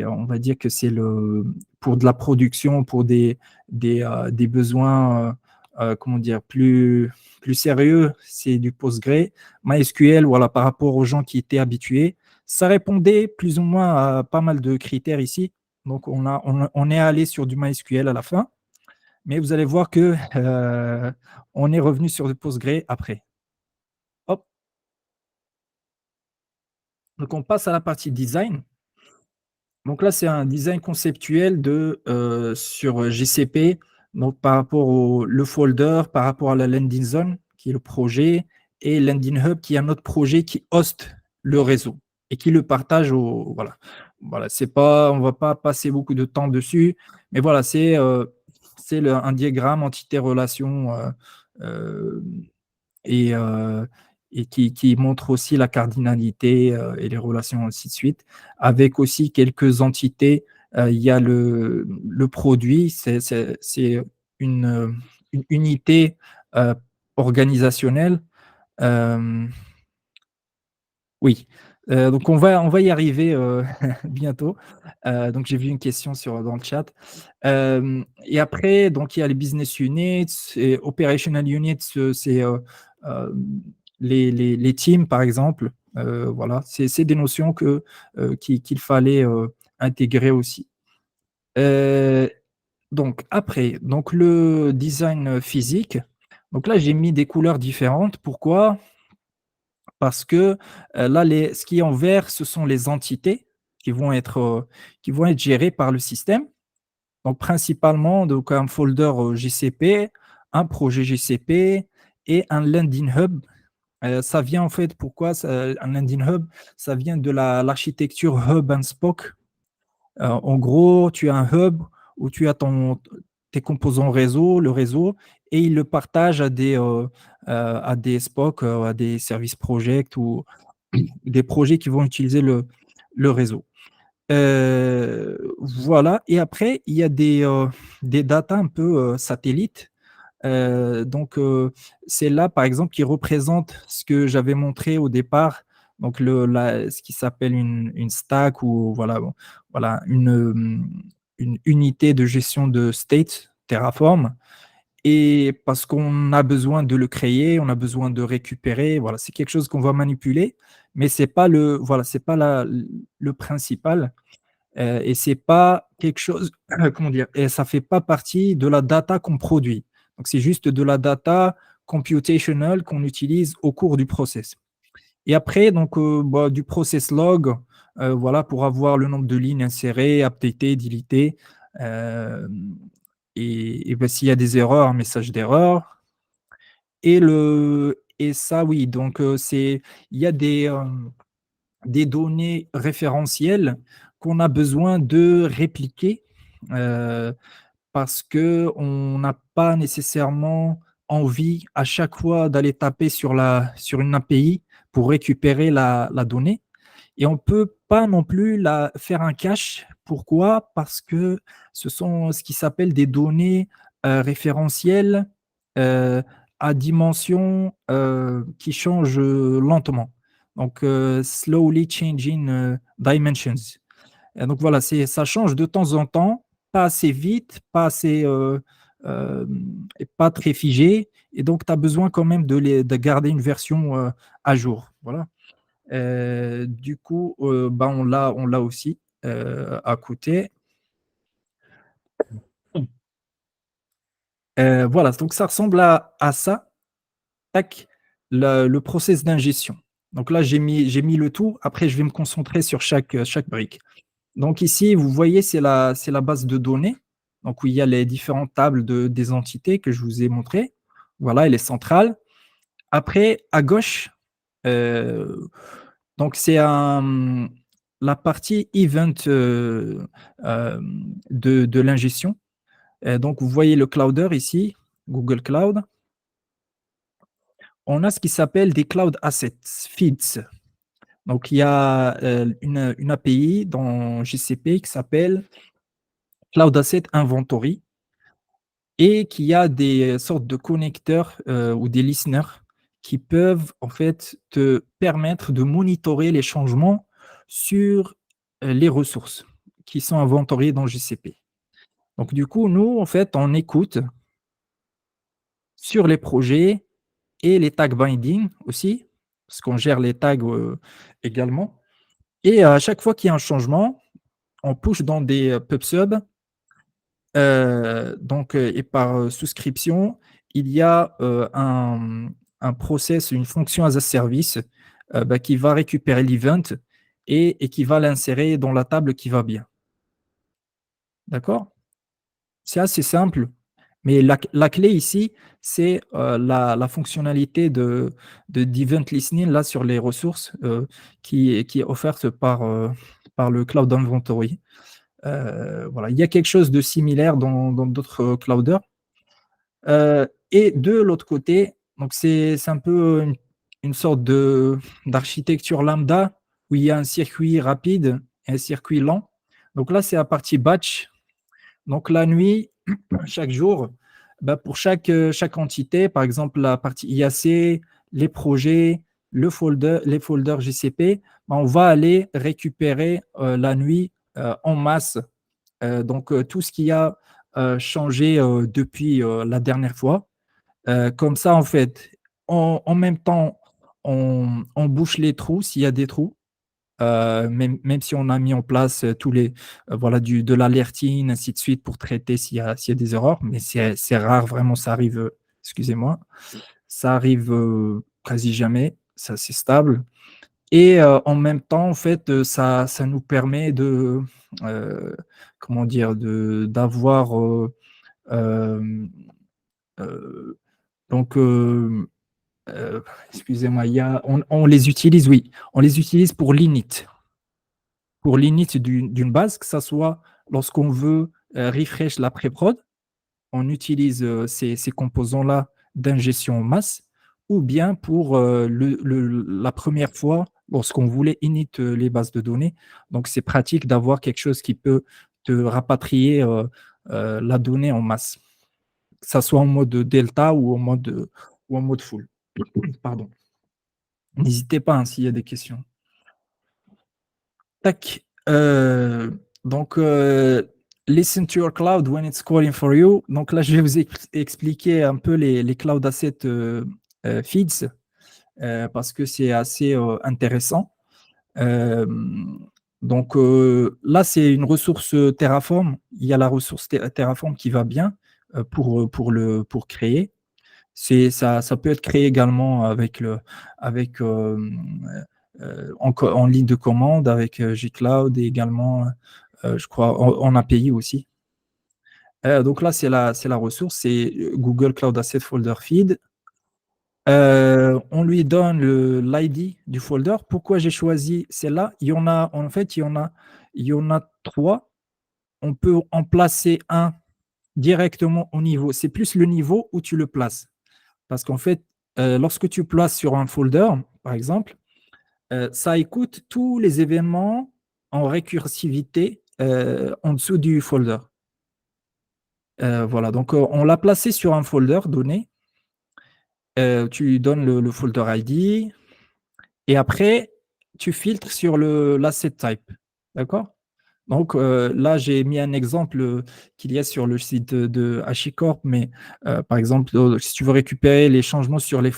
Speaker 3: on va dire que c'est pour de la production, pour des besoins, comment dire, plus sérieux, c'est du Postgre. MySQL, voilà, par rapport aux gens qui étaient habitués, ça répondait plus ou moins à pas mal de critères ici. Donc on est allé sur du MySQL à la fin. Mais vous allez voir que on est revenu sur le Postgre après. Hop. Donc on passe à la partie design. Donc là, c'est un design conceptuel sur GCP, donc par rapport le folder, par rapport à la landing zone, qui est le projet, et landing hub, qui est un autre projet qui hoste le réseau et qui le partage voilà. Voilà, on va pas passer beaucoup de temps dessus, mais voilà, c'est un diagramme entité-relation et, qui montre aussi la cardinalité et les relations, ainsi de suite, avec aussi quelques entités. Il y a le produit, c'est une unité organisationnelle. Euh, oui. Donc on va y arriver bientôt. Donc j'ai vu une question dans le chat. Et après, donc il y a les business units, et operational units, c'est les teams par exemple. Voilà, c'est des notions qu'il fallait intégrer aussi. Donc après, donc le design physique. Donc là j'ai mis des couleurs différentes. Pourquoi? Parce que là, ce qui est en vert, ce sont les entités qui vont être gérées par le système. Donc, principalement, donc, un folder GCP, un projet GCP et un landing hub. Ça vient en fait, pourquoi un landing hub? Ça vient de l'architecture hub and spoke. En gros, tu as un hub où tu as tes composants réseau, le réseau, et il le partage à des SPOC, à des services project ou des projets qui vont utiliser le réseau. Voilà. Et après, il y a des datas un peu satellites. Donc, c'est là, par exemple, qui représente ce que j'avais montré au départ. Donc, ce qui s'appelle une stack ou voilà, bon, voilà une unité de gestion de state, Terraform. Et parce qu'on a besoin de le créer, on a besoin de récupérer. Voilà, c'est quelque chose qu'on va manipuler, mais c'est pas voilà, c'est pas le principal. Et c'est pas quelque chose, comment dire, et ça fait pas partie de la data qu'on produit. Donc, c'est juste de la data computational qu'on utilise au cours du process. Et après, donc, du process log, voilà, pour avoir le nombre de lignes insérées, updatées, deletées. euh, et ben, s'il y a des erreurs, un message d'erreur. Et ça, oui, donc, il y a des données référentielles qu'on a besoin de répliquer euh, parce qu'on n'a pas nécessairement envie à chaque fois d'aller taper sur une API pour récupérer la donnée. Et on ne peut pas non plus faire un cache. Pourquoi? Parce que ce sont ce qui s'appelle des données référentielles euh, à dimension qui changent lentement. Donc, slowly changing dimensions. Et donc voilà, ça change de temps en temps, pas assez vite, euh, et pas très figé. Et donc, tu as besoin quand même de garder une version à jour. Voilà. Du coup, bah, on l'a aussi à côté. Voilà, donc ça ressemble à ça. Tac, le process d'ingestion. Donc là, j'ai mis le tout. Après, je vais me concentrer sur chaque brique. Donc ici, vous voyez, c'est la base de données. Donc où il y a les différentes tables des entités que je vous ai montrées. Voilà, elle est centrale. Après, à gauche, euh, donc c'est la partie event euh, de l'ingestion. Donc vous voyez le clouder ici, Google Cloud. On a ce qui s'appelle des cloud assets, feeds. Donc il y a une API dans GCP qui s'appelle Cloud Asset Inventory et qui a des sortes de connecteurs ou des listeners qui peuvent en fait te permettre de monitorer les changements sur les ressources qui sont inventoriées dans GCP. Donc du coup, nous, en fait, on écoute sur les projets et les tags binding aussi, parce qu'on gère les tags également. Et à chaque fois qu'il y a un changement, on push dans des pub-sub. Donc, et par souscription, il y a un process, une fonction as a service bah, qui va récupérer l'event et qui va l'insérer dans la table qui va bien. D'accord? C'est assez simple, mais la clé ici, c'est la fonctionnalité d'event listening là, sur les ressources qui est offerte par le Cloud Inventory. Voilà. Il y a quelque chose de similaire dans d'autres clouders. Et de l'autre côté, donc c'est un peu une sorte d'architecture lambda où il y a un circuit rapide et un circuit lent. Donc là, c'est la partie batch. Donc la nuit, chaque jour, bah, pour chaque entité, par exemple la partie IAC, les projets, les folders GCP, bah, on va aller récupérer la nuit en masse. Donc tout ce qui a changé depuis la dernière fois. Comme ça, en fait, en même temps, on bouche les trous s'il y a des trous. Même si on a mis en place tous les voilà de l'alerting, ainsi de suite pour traiter s'il y a des erreurs, mais c'est rare, vraiment, ça arrive, excusez-moi, ça arrive quasi jamais, c'est assez stable. Et en même temps, en fait, ça nous permet euh, comment dire, d'avoir euh, donc euh, excusez-moi, on les utilise, oui, on les utilise pour l'init d'une base, que ce soit lorsqu'on veut refresh la pré-prod, on utilise ces composants-là d'ingestion en masse, ou bien pour la première fois, lorsqu'on voulait init les bases de données. Donc, c'est pratique d'avoir quelque chose qui peut te rapatrier la donnée en masse, que ça soit en mode delta ou en mode full. Pardon. N'hésitez pas hein, s'il y a des questions. Tac. Donc, listen to your cloud when it's calling for you. Donc là, je vais vous expliquer un peu les cloud asset feeds parce que c'est assez intéressant. Donc là, c'est une ressource Terraform. Il y a la ressource Terraform qui va bien pour créer. Ça peut être créé également en ligne de commande avec Gcloud et également, je crois, en API aussi. Donc là, c'est la ressource, c'est Google Cloud Asset Folder Feed. On lui donne l'ID du folder. Pourquoi j'ai choisi celle-là? Il y en a 3. On peut en placer un directement au niveau. C'est plus le niveau où tu le places. Parce qu'en fait, lorsque tu places sur un folder, par exemple, ça écoute tous les événements en récursivité en dessous du folder. Voilà, donc on l'a placé sur un folder donné. Tu lui donnes le folder ID et après, tu filtres sur l'asset type. D'accord? Donc là, j'ai mis un exemple qu'il y a sur le site de HashiCorp, mais par exemple, si tu veux récupérer les changements sur les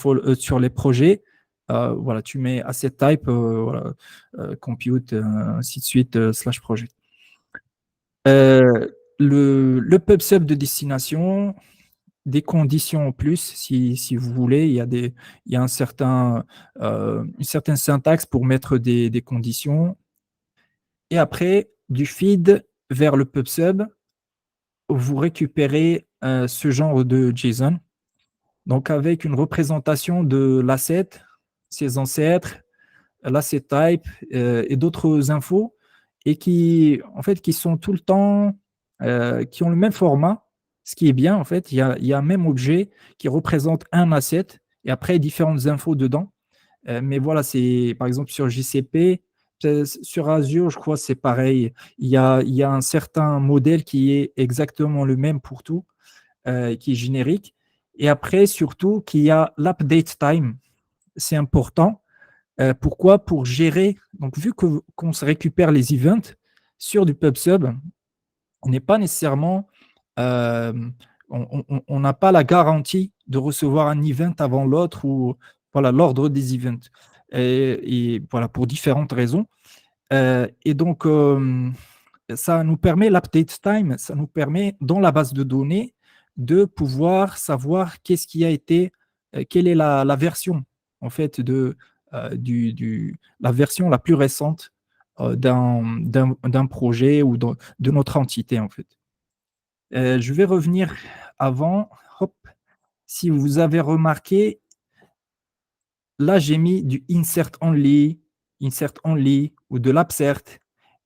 Speaker 3: projets, voilà, tu mets asset type, voilà, compute, ainsi de suite, /project. Le pub/sub de destination, des conditions en plus, si vous voulez, il y a une certaine syntaxe pour mettre des conditions. Et après, du feed vers le pub/sub, vous récupérez ce genre de JSON, donc avec une représentation de l'asset, ses ancêtres, l'asset type et d'autres infos, et qui sont tout le temps, qui ont le même format. Ce qui est bien, en fait, il y a un même objet qui représente un asset et après différentes infos dedans. Mais voilà, c'est par exemple sur GCP, sur Azure, je crois c'est pareil. Il y a un certain modèle qui est exactement le même pour tout, qui est générique. Et après, surtout, qu'il y a l'update time. C'est important. Pourquoi? Pour gérer. Donc, vu qu'on se récupère les events sur du pub/sub, on n'est pas nécessairement, euh, on n'a pas la garantie de recevoir un event avant l'autre ou voilà l'ordre des events. Et voilà pour différentes raisons. Et donc ça nous permet l'update time, ça nous permet dans la base de données de pouvoir savoir qu'est-ce qui a été, quelle est la version en fait la version la plus récente d'un projet ou de notre entité en fait. Je vais revenir avant. Hop. Si vous avez remarqué, là j'ai mis du insert only ou de l'upsert.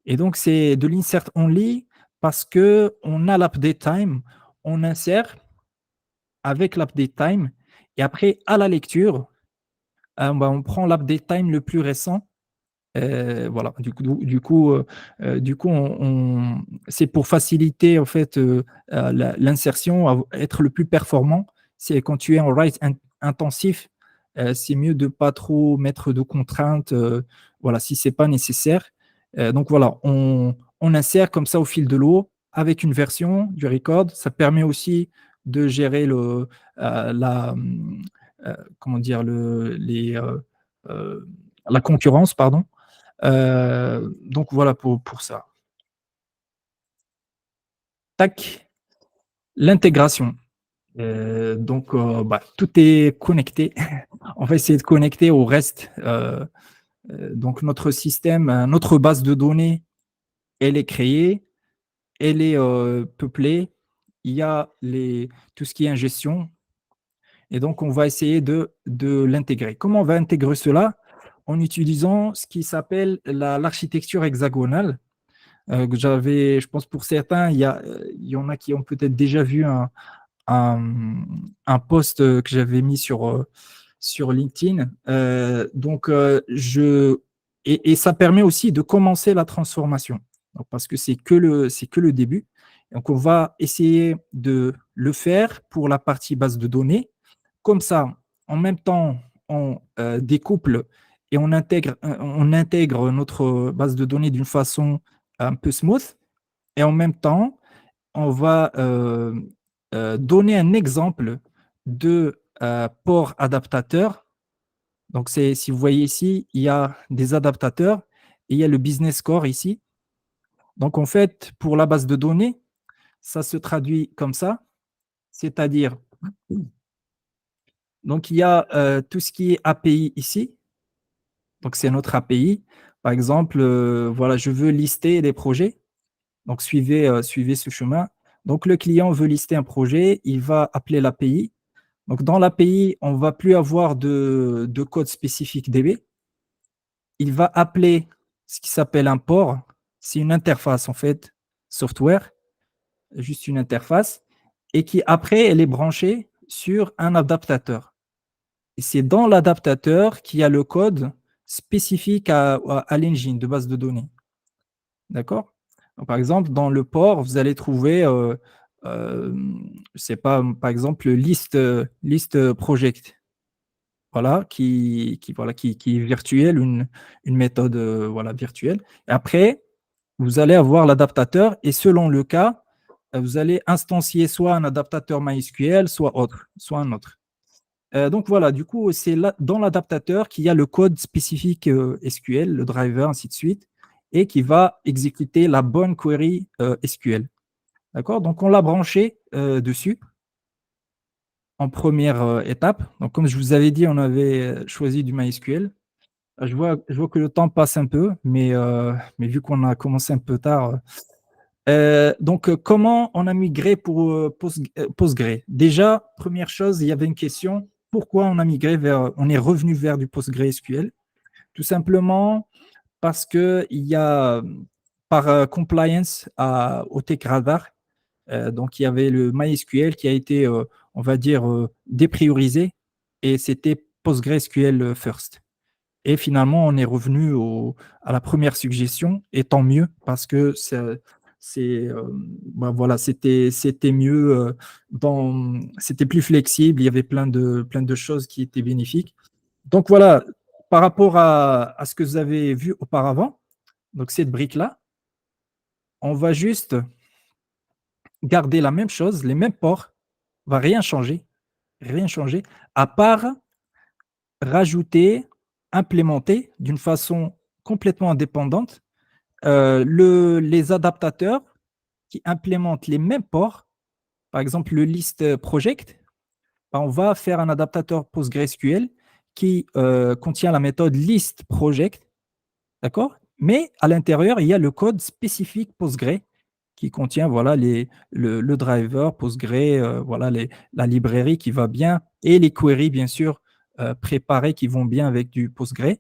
Speaker 3: Et donc c'est de l'insert only parce que on a l'update time, on insère avec l'update time et après à la lecture, on prend l'update time le plus récent. Voilà. Du coup, c'est pour faciliter en fait l'insertion, être le plus performant. C'est quand tu es en write intensif, c'est mieux de pas trop mettre de contraintes. Voilà, si c'est pas nécessaire. Donc voilà, on insère comme ça au fil de l'eau avec une version du record. Ça permet aussi de gérer comment dire la concurrence, pardon. Donc voilà pour ça. Tac, l'intégration. Donc tout est connecté. On va essayer de connecter au reste. Donc notre système, notre base de données, elle est créée, elle est peuplée. Il y a tout ce qui est ingestion. Et donc on va essayer de l'intégrer. Comment on va intégrer cela? En utilisant ce qui s'appelle l'architecture hexagonale. Je pense pour certains, il y en a qui ont peut-être déjà vu un post que j'avais mis sur LinkedIn. Donc, je et ça permet aussi de commencer la transformation. Donc, parce que c'est que le début. Donc, on va essayer de le faire pour la partie base de données. Comme ça, en même temps, on découple et on intègre notre base de données d'une façon un peu smooth. Et en même temps, on va donner un exemple de port adaptateur. Donc, si vous voyez ici, il y a des adaptateurs et il y a le business core ici. Donc, en fait, pour la base de données, ça se traduit comme ça, c'est-à-dire, donc il y a tout ce qui est API ici. Donc, c'est notre API. Par exemple, voilà, je veux lister des projets. Donc, suivez ce chemin. Donc, le client veut lister un projet, il va appeler l'API. Donc, dans l'API, on ne va plus avoir de code spécifique DB. Il va appeler ce qui s'appelle un port. C'est une interface, en fait, software, juste une interface, et qui, après, elle est branchée sur un adaptateur. Et c'est dans l'adaptateur qu'il y a le code spécifique à l'engine de base de données. D'accord? Par exemple, dans le port, vous allez trouver, je sais pas, par exemple, liste project. Voilà, qui est virtuelle, une méthode voilà, virtuelle. Et après, vous allez avoir l'adaptateur et selon le cas, vous allez instancier soit un adaptateur MySQL, soit un autre. Donc voilà, du coup, c'est là, dans l'adaptateur qu'il y a le code spécifique SQL, le driver, ainsi de suite, et qui va exécuter la bonne query SQL. D'accord? Donc on l'a branché dessus en première étape. Donc comme je vous avais dit, on avait choisi du MySQL. Je vois que le temps passe un peu, mais vu qu'on a commencé un peu tard. Donc, comment on a migré pour Postgre? Déjà, première chose, il y avait une question, pourquoi on est revenu vers du PostgreSQL? Tout simplement parce qu'il y a, par compliance au Tech Radar, donc il y avait le MySQL qui a été, on va dire, dépriorisé et c'était PostgreSQL first. Et finalement, on est revenu à la première suggestion, et tant mieux, parce que ben voilà, c'était mieux, c'était plus flexible, il y avait plein de choses qui étaient bénéfiques. Donc voilà, par rapport à ce que vous avez vu auparavant, donc cette brique-là, on va juste garder la même chose, les mêmes ports, on va rien changer, à part rajouter, implémenter d'une façon complètement indépendante les adaptateurs qui implémentent les mêmes ports. Par exemple, le list project, ben, on va faire un adaptateur PostgreSQL qui contient la méthode list project, d'accord? Mais à l'intérieur, il y a le code spécifique Postgre qui contient voilà, le driver Postgre, voilà, la librairie qui va bien et les queries, bien sûr, préparées qui vont bien avec du Postgre.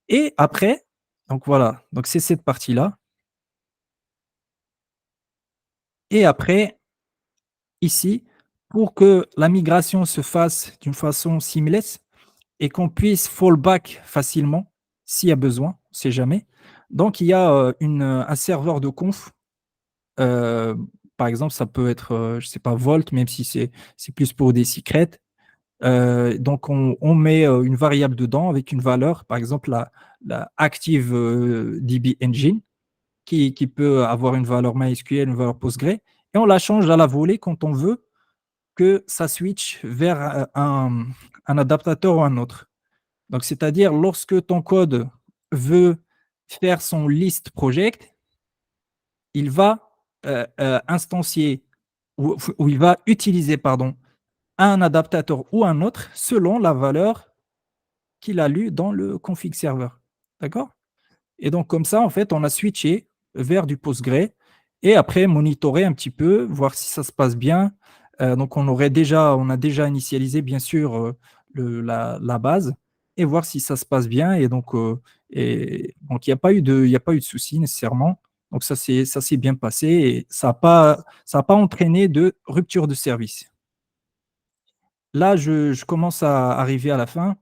Speaker 3: Et après, donc voilà, donc c'est cette partie-là. Et après, ici, pour que la migration se fasse d'une façon seamless et qu'on puisse fallback facilement s'il y a besoin, on ne sait jamais. Donc, il y a un serveur de conf. euh, Par exemple, ça peut être, je ne sais pas, Vault, même si c'est plus pour des secrets. Donc, on met une variable dedans avec une valeur, par exemple, la Active DB Engine, qui peut avoir une valeur MySQL, une valeur Postgre, et on la change à la volée quand on veut que ça switch vers un adaptateur ou un autre. Donc, c'est-à-dire, lorsque ton code veut faire son list project, il va instancier ou il va utiliser, pardon, un adaptateur ou un autre selon la valeur qu'il a lue dans le config serveur. D'accord? Et donc, comme ça, en fait, on a switché vers du Postgre et après monitorer un petit peu, voir si ça se passe bien. Donc, on a déjà initialisé, bien sûr, la base et voir si ça se passe bien. Et donc, il n'y a pas eu de souci nécessairement. Donc, ça s'est bien passé et ça n'a pas entraîné de rupture de service. Là, je commence à arriver à la fin.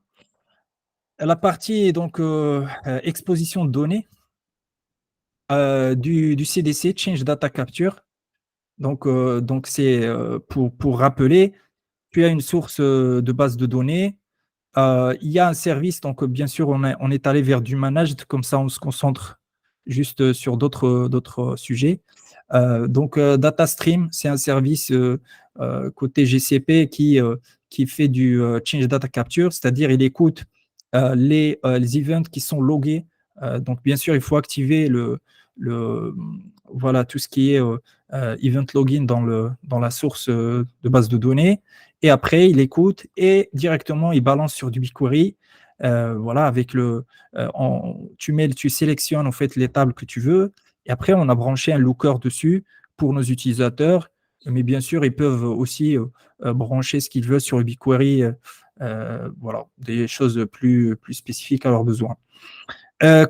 Speaker 3: La partie donc exposition de données du CDC, Change Data Capture. Donc c'est pour rappeler, tu as une source de base de données. Il y a un service, donc bien sûr, on est allé vers du managed, comme ça on se concentre juste sur d'autres sujets. Donc DataStream, c'est un service côté GCP qui fait du Change Data Capture, c'est-à-dire il écoute les events qui sont logués. Donc bien sûr, il faut activer le voilà, tout ce qui est event login dans la source de base de données. Et après, il écoute et directement, il balance sur du BigQuery. Voilà, avec tu sélectionnes en fait les tables que tu veux. Et après, on a branché un looker dessus pour nos utilisateurs. Mais bien sûr, ils peuvent aussi brancher ce qu'ils veulent sur le BigQuery. Voilà, des choses plus spécifiques à leurs besoins.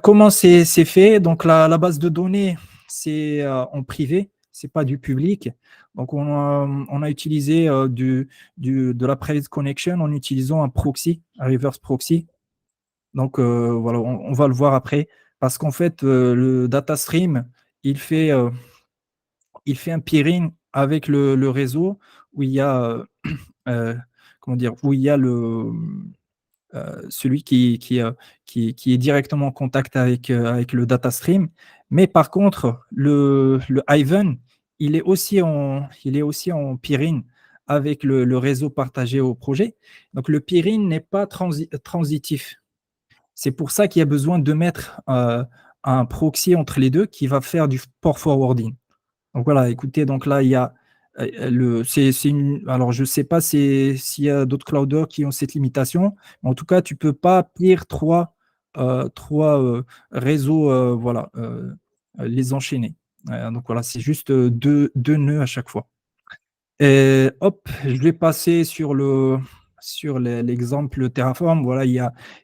Speaker 3: Comment c'est fait? Donc, la base de données, c'est en privé, c'est pas du public. Donc, on a utilisé de la private connection en utilisant un proxy, un reverse proxy. Donc, voilà, on va le voir après. Parce qu'en fait, le data stream, il fait, euh, il fait un peering avec le réseau où il y a, comment dire, où il y a celui qui est directement en contact avec le data stream. Mais par contre, le Ivan, il est aussi en peering avec le réseau partagé au projet. Donc, le peering n'est pas transitif. C'est pour ça qu'il y a besoin de mettre un proxy entre les deux qui va faire du port forwarding. Donc voilà, écoutez, donc là, il y a alors je ne sais pas s'il y a d'autres clouders qui ont cette limitation, mais en tout cas, tu ne peux pas pire trois réseaux, voilà, les enchaîner. Donc voilà, c'est juste deux nœuds à chaque fois. Et hop, je vais passer sur l'exemple Terraform. Voilà, il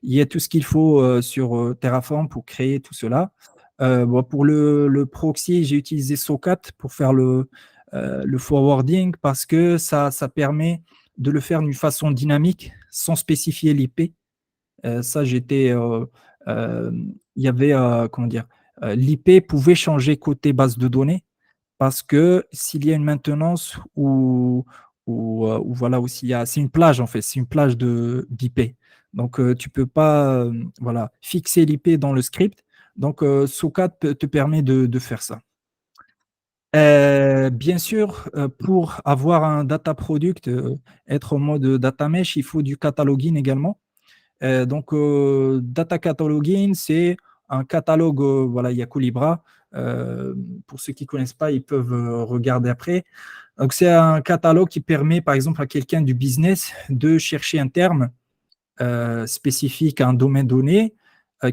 Speaker 3: y a tout ce qu'il faut sur Terraform pour créer tout cela. Bon, pour le proxy, j'ai utilisé Socat pour faire le forwarding parce que ça permet de le faire d'une façon dynamique sans spécifier l'IP. Ça, il y avait, comment dire, l'IP pouvait changer côté base de données parce que s'il y a une maintenance ou voilà, ou c'est une plage en fait, c'est une plage d'IP. Donc, tu ne peux pas voilà, fixer l'IP dans le script. Donc, Socat te permet de faire ça. Bien sûr, pour avoir un data product, être en mode data mesh, il faut du cataloging également. Donc, data cataloging, c'est un catalogue, voilà, il y a Colibra. Pour ceux qui ne connaissent pas, ils peuvent regarder après. Donc, c'est un catalogue qui permet, par exemple, à quelqu'un du business de chercher un terme spécifique à un domaine donné,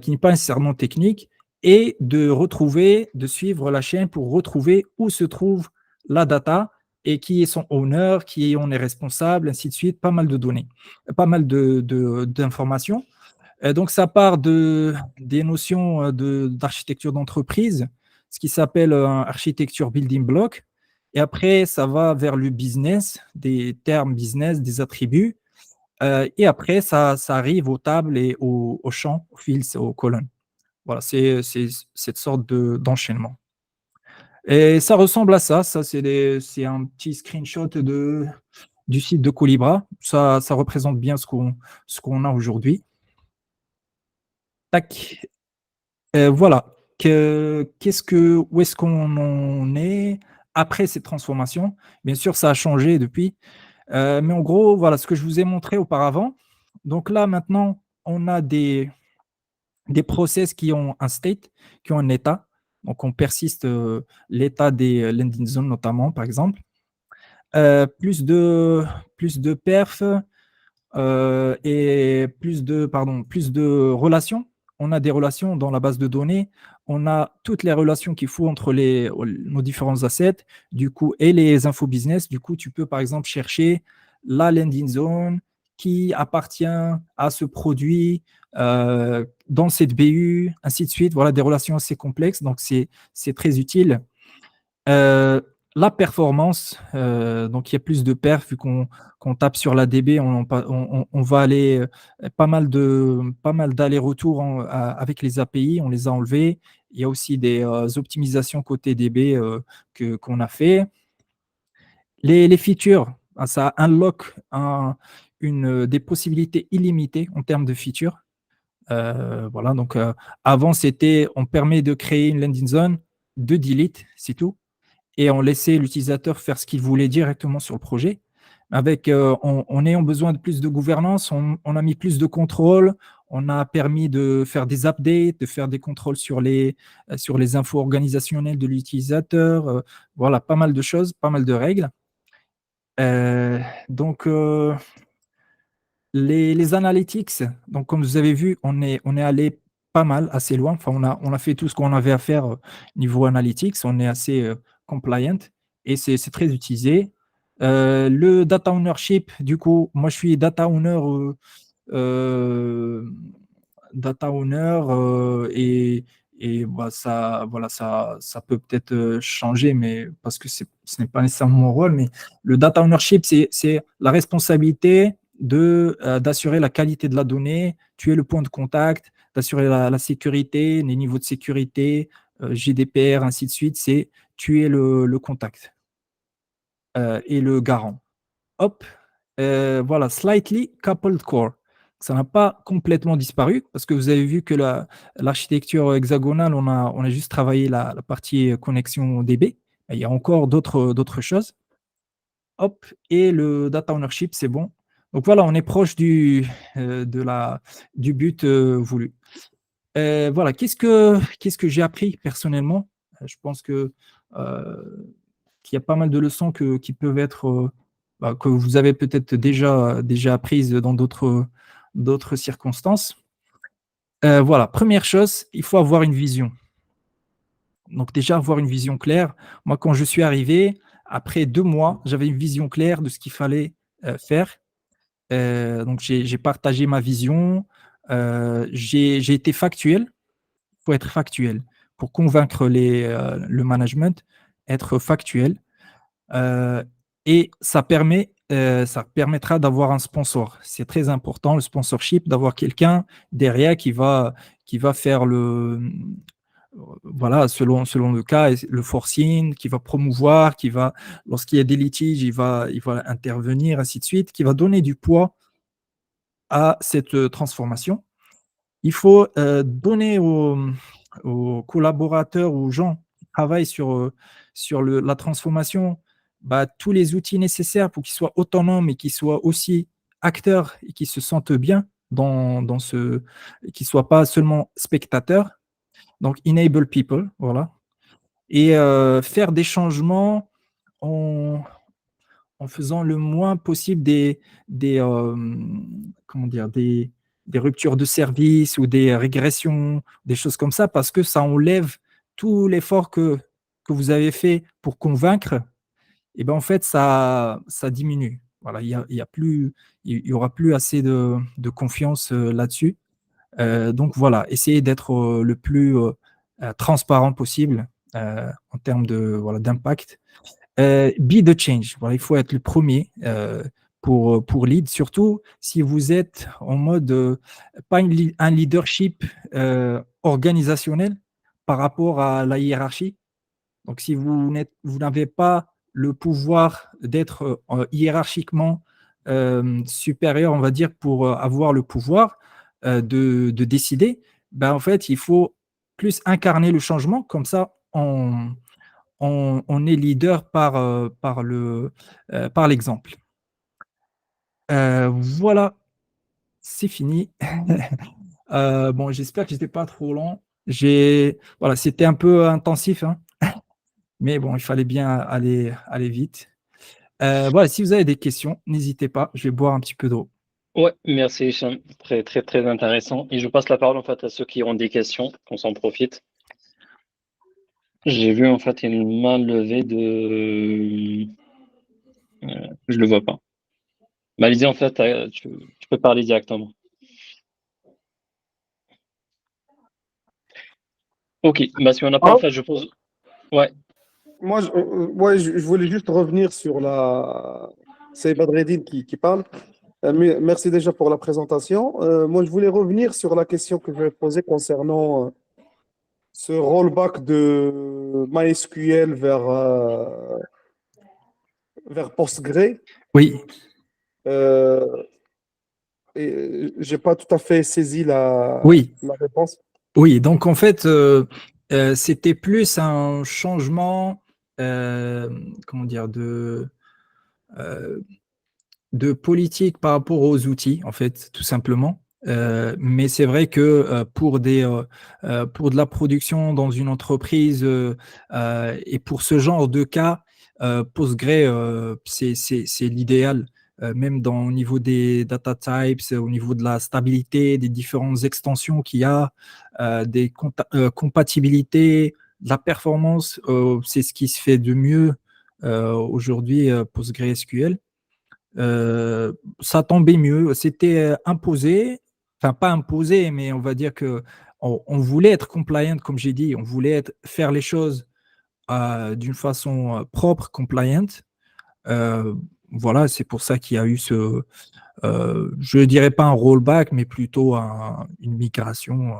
Speaker 3: qui n'est pas nécessairement technique, et de suivre la chaîne pour retrouver où se trouve la data et qui est son owner, qui en est responsable, ainsi de suite, pas mal de données, pas mal d'informations. Donc, ça part des notions d'architecture d'entreprise, ce qui s'appelle architecture building block. Et après, ça va vers le business, des termes business, des attributs. Et après, ça arrive aux tables et aux champs, aux fields, aux colonnes. Voilà, c'est cette sorte d'enchaînement. Et ça ressemble à ça. Ça, c'est un petit screenshot du site de Colibra. Ça représente bien ce qu'on a aujourd'hui. Tac. Voilà. Où est-ce qu'on en est après cette transformation? Bien sûr, ça a changé depuis. Mais en gros, voilà ce que je vous ai montré auparavant. Donc là, maintenant, on a des process qui ont un state, qui ont un état. Donc, on persiste l'état des landing zones, notamment, par exemple. Plus de perf, et plus de relations. On a des relations dans la base de données. On a toutes les relations qu'il faut entre nos différents assets, du coup, et les infos business. Du coup, tu peux, par exemple, chercher la landing zone qui appartient à ce produit dans cette BU, ainsi de suite. Voilà, des relations assez complexes. Donc, c'est très utile. Euh, la performance, donc il y a plus de perf vu qu'on tape sur la DB, on va aller pas mal d'allers-retours avec les API, on les a enlevés. Il y a aussi des optimisations côté DB qu'on a fait. Les features, ça unlock des possibilités illimitées en termes de features. Voilà, donc avant, on permet de créer une landing zone, de delete, c'est tout. Et on laissait l'utilisateur faire ce qu'il voulait directement sur le projet. En ayant besoin de plus de gouvernance, on a mis plus de contrôle, on a permis de faire des updates, de faire des contrôles sur les infos organisationnelles de l'utilisateur. Voilà, pas mal de choses, pas mal de règles. Donc, les analytics, donc comme vous avez vu, on est allé pas mal, assez loin. Enfin, on a fait tout ce qu'on avait à faire niveau analytics. On est assez compliant et c'est très utilisé. Le data ownership, du coup, moi je suis data owner, et bah, ça, voilà, ça peut peut-être changer, mais parce que ce n'est pas nécessairement mon rôle. Mais le data ownership, c'est la responsabilité d'assurer la qualité de la donnée, tu es le point de contact, d'assurer la sécurité, les niveaux de sécurité, GDPR, ainsi de suite. C'est tu es le contact et le garant. Hop, voilà, slightly coupled core. Ça n'a pas complètement disparu parce que vous avez vu que l'architecture hexagonale, on a juste travaillé la partie connexion DB. Il y a encore d'autres choses. Hop, et le data ownership, c'est bon. Donc voilà, on est proche du but voulu. Voilà, qu'est-ce que j'ai appris personnellement? Je pense qu'il y a pas mal de leçons qui peuvent être que vous avez peut-être déjà apprises dans d'autres circonstances. Voilà, première chose, il faut avoir une vision. Donc déjà, avoir une vision claire. Moi, quand je suis arrivé, après 2 mois, j'avais une vision claire de ce qu'il fallait faire. Donc j'ai partagé ma vision. J'ai été factuel. Il faut être factuel. Pour convaincre le management, être factuel. Et ça permettra d'avoir un sponsor. C'est très important, le sponsorship, d'avoir quelqu'un derrière qui va faire voilà, selon le cas, le forcing, qui va promouvoir, lorsqu'il y a des litiges, il va intervenir, ainsi de suite, qui va donner du poids à cette transformation. Il faut donner aux collaborateurs, aux gens qui travaillent sur la transformation, tous les outils nécessaires pour qu'ils soient autonomes et qu'ils soient aussi acteurs et qu'ils se sentent bien qu'ils ne soient pas seulement spectateurs. Donc, enable people, voilà. Et faire des changements en, faisant le moins possible comment dire, des ruptures de service ou des régressions, des choses comme ça, parce que ça enlève tout l'effort que vous avez fait pour convaincre. Et ben en fait, ça diminue. Voilà, il y aura plus assez de confiance là-dessus. Donc voilà, essayez d'être le plus transparent possible en termes d'impact. Be the change. Voilà, il faut être le premier pour lead, surtout si vous êtes en mode pas un leadership organisationnel par rapport à la hiérarchie. Donc, si vous n'avez pas le pouvoir d'être hiérarchiquement supérieur, on va dire, pour avoir le pouvoir de décider, ben, en fait, il faut plus incarner le changement. Comme ça, on est leader par l'exemple. Voilà, c'est fini. Bon, j'espère que je n'étais pas trop long. Voilà, c'était un peu intensif, hein, mais bon, il fallait bien aller vite. Voilà, si vous avez des questions, n'hésitez pas. Je vais boire un petit peu d'eau.
Speaker 1: Ouais, merci Hicham. Très, très, très intéressant. Et je passe la parole en fait à ceux qui ont des questions, qu'on s'en profite. J'ai vu en fait une main levée de. Je le vois pas. Bah, Lydie, en fait, tu peux parler directement. Ok, bah si on n'a pas, en fait, je pose. Ouais.
Speaker 4: Moi, je voulais juste revenir sur la. C'est Badreddine qui parle. Merci déjà pour la présentation. Moi, je voulais revenir sur la question que je vais poser concernant ce rollback de MySQL vers Postgre.
Speaker 3: Oui,
Speaker 4: Euh, et j'ai pas tout à fait saisi
Speaker 3: oui,
Speaker 4: la réponse.
Speaker 3: oui. Donc, en fait, c'était plus un changement, comment dire, euh, de politique par rapport aux outils, en fait, tout simplement. Mais c'est vrai que pour de la production dans une entreprise et pour ce genre de cas, Postgre, c'est l'idéal, même au niveau des data types, au niveau de la stabilité, des différentes extensions qu'il y a, des compatibilités, de la performance, c'est ce qui se fait de mieux aujourd'hui, PostgreSQL. Ça tombait mieux. C'était imposé, enfin pas imposé, mais on va dire que on voulait être compliant, comme j'ai dit, on voulait faire les choses d'une façon propre, compliant. Euh, voilà, c'est pour ça qu'il y a eu je ne dirais pas un rollback, mais plutôt une migration.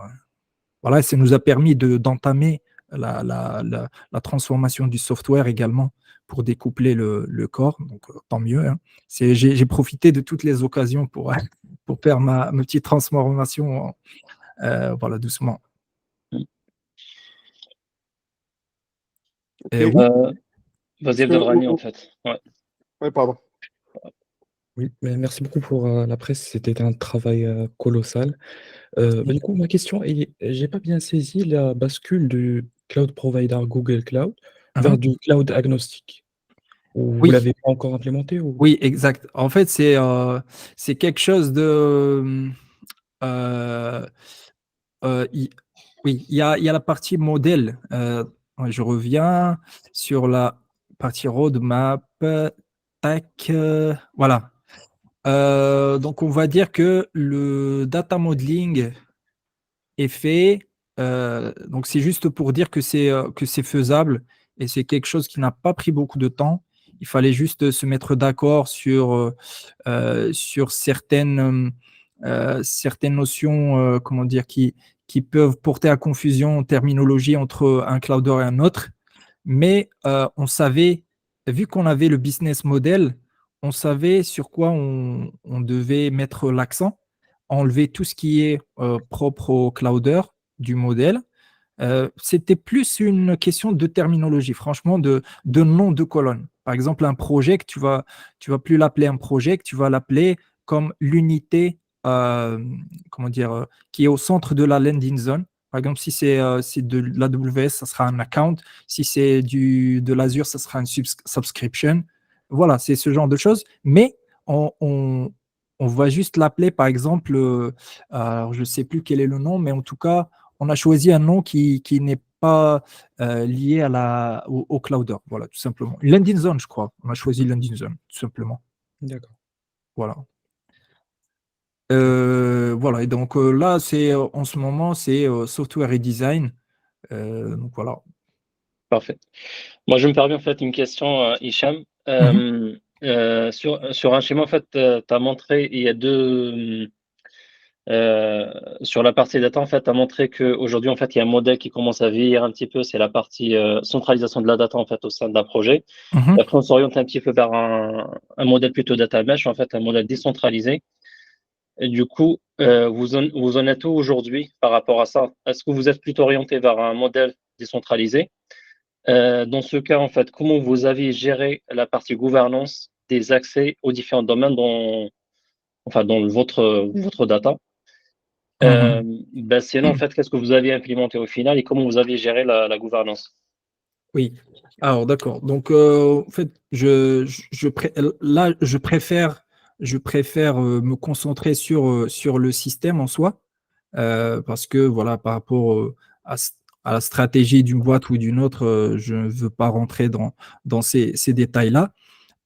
Speaker 3: Voilà, ça nous a permis d'entamer la transformation du software également pour découpler le corps. Donc, tant mieux, hein. J'ai profité de toutes les occasions pour, pour faire ma petite transformation, voilà, doucement.
Speaker 4: Ok.
Speaker 3: Oui,
Speaker 1: Vas-y,
Speaker 4: Est-ce que...
Speaker 1: Abdelrahmi, en fait. Ouais.
Speaker 4: Ouais, pardon.
Speaker 5: Oui, mais merci beaucoup pour la presse. C'était un travail colossal. Du coup, ma question est, j'ai pas bien saisi la bascule du cloud provider Google Cloud vers
Speaker 3: hein.
Speaker 5: du cloud agnostique. Ou vous
Speaker 3: Oui,
Speaker 5: l'avez pas encore implémenté ou...
Speaker 3: oui, exact. En fait, c'est quelque chose de. euh, il- oui, il y a la partie modèle. Ouais, je reviens sur la partie roadmap. Tac, voilà. Donc, on va dire que le data modeling est fait. Donc, c'est juste pour dire que c'est faisable et c'est quelque chose qui n'a pas pris beaucoup de temps. Il fallait juste se mettre d'accord sur certaines notions, comment dire, qui peuvent porter à confusion en terminologie entre un clouder et un autre. Mais on savait, vu qu'on avait le business model, on savait sur quoi on devait mettre l'accent, enlever tout ce qui est propre au clouder du modèle. C'était plus une question de terminologie, franchement, de nom de colonne. Par exemple, un project, tu vas plus l'appeler un project, tu vas l'appeler comme l'unité, comment dire, qui est au centre de la landing zone. Par exemple, si c'est de l'AWS, ça sera un account. Si c'est de l'Azure, ça sera une subscription. Voilà, c'est ce genre de choses. Mais on va juste l'appeler, par exemple, alors je ne sais plus quel est le nom, mais en tout cas, on a choisi un nom qui n'est pas lié au clouder. Voilà, tout simplement. Landing zone, je crois. On a choisi landing zone, tout simplement.
Speaker 5: D'accord.
Speaker 3: Voilà. Voilà. Et donc là, en ce moment, c'est software et design. Donc voilà.
Speaker 1: Parfait. Moi, je me permets en fait une question, Hicham.
Speaker 3: Mhm.
Speaker 1: Sur un schéma, en fait, tu as montré, il y a deux. Sur la partie data, en fait, tu as montré qu'aujourd'hui, en fait, il y a un modèle qui commence à vieillir un petit peu. C'est la partie centralisation de la data, en fait, au sein d'un projet.
Speaker 3: Mhm.
Speaker 1: Et après, on s'oriente un petit peu vers un modèle plutôt data mesh, en fait, un modèle décentralisé. Et du coup, vous en êtes où aujourd'hui par rapport à ça? Est-ce que vous êtes plutôt orienté vers un modèle décentralisé? Dans ce cas, en fait, comment vous avez géré la partie gouvernance des accès aux différents domaines dans votre data?
Speaker 3: Mhm.
Speaker 1: Sinon, en fait, qu'est-ce que vous avez implémenté au final et comment vous avez géré la gouvernance?
Speaker 3: Oui. Alors, d'accord. Donc, en fait, là, je préfère me concentrer sur le système en soi, parce que, voilà, par rapport à la stratégie d'une boîte ou d'une autre, je ne veux pas rentrer dans ces détails-là.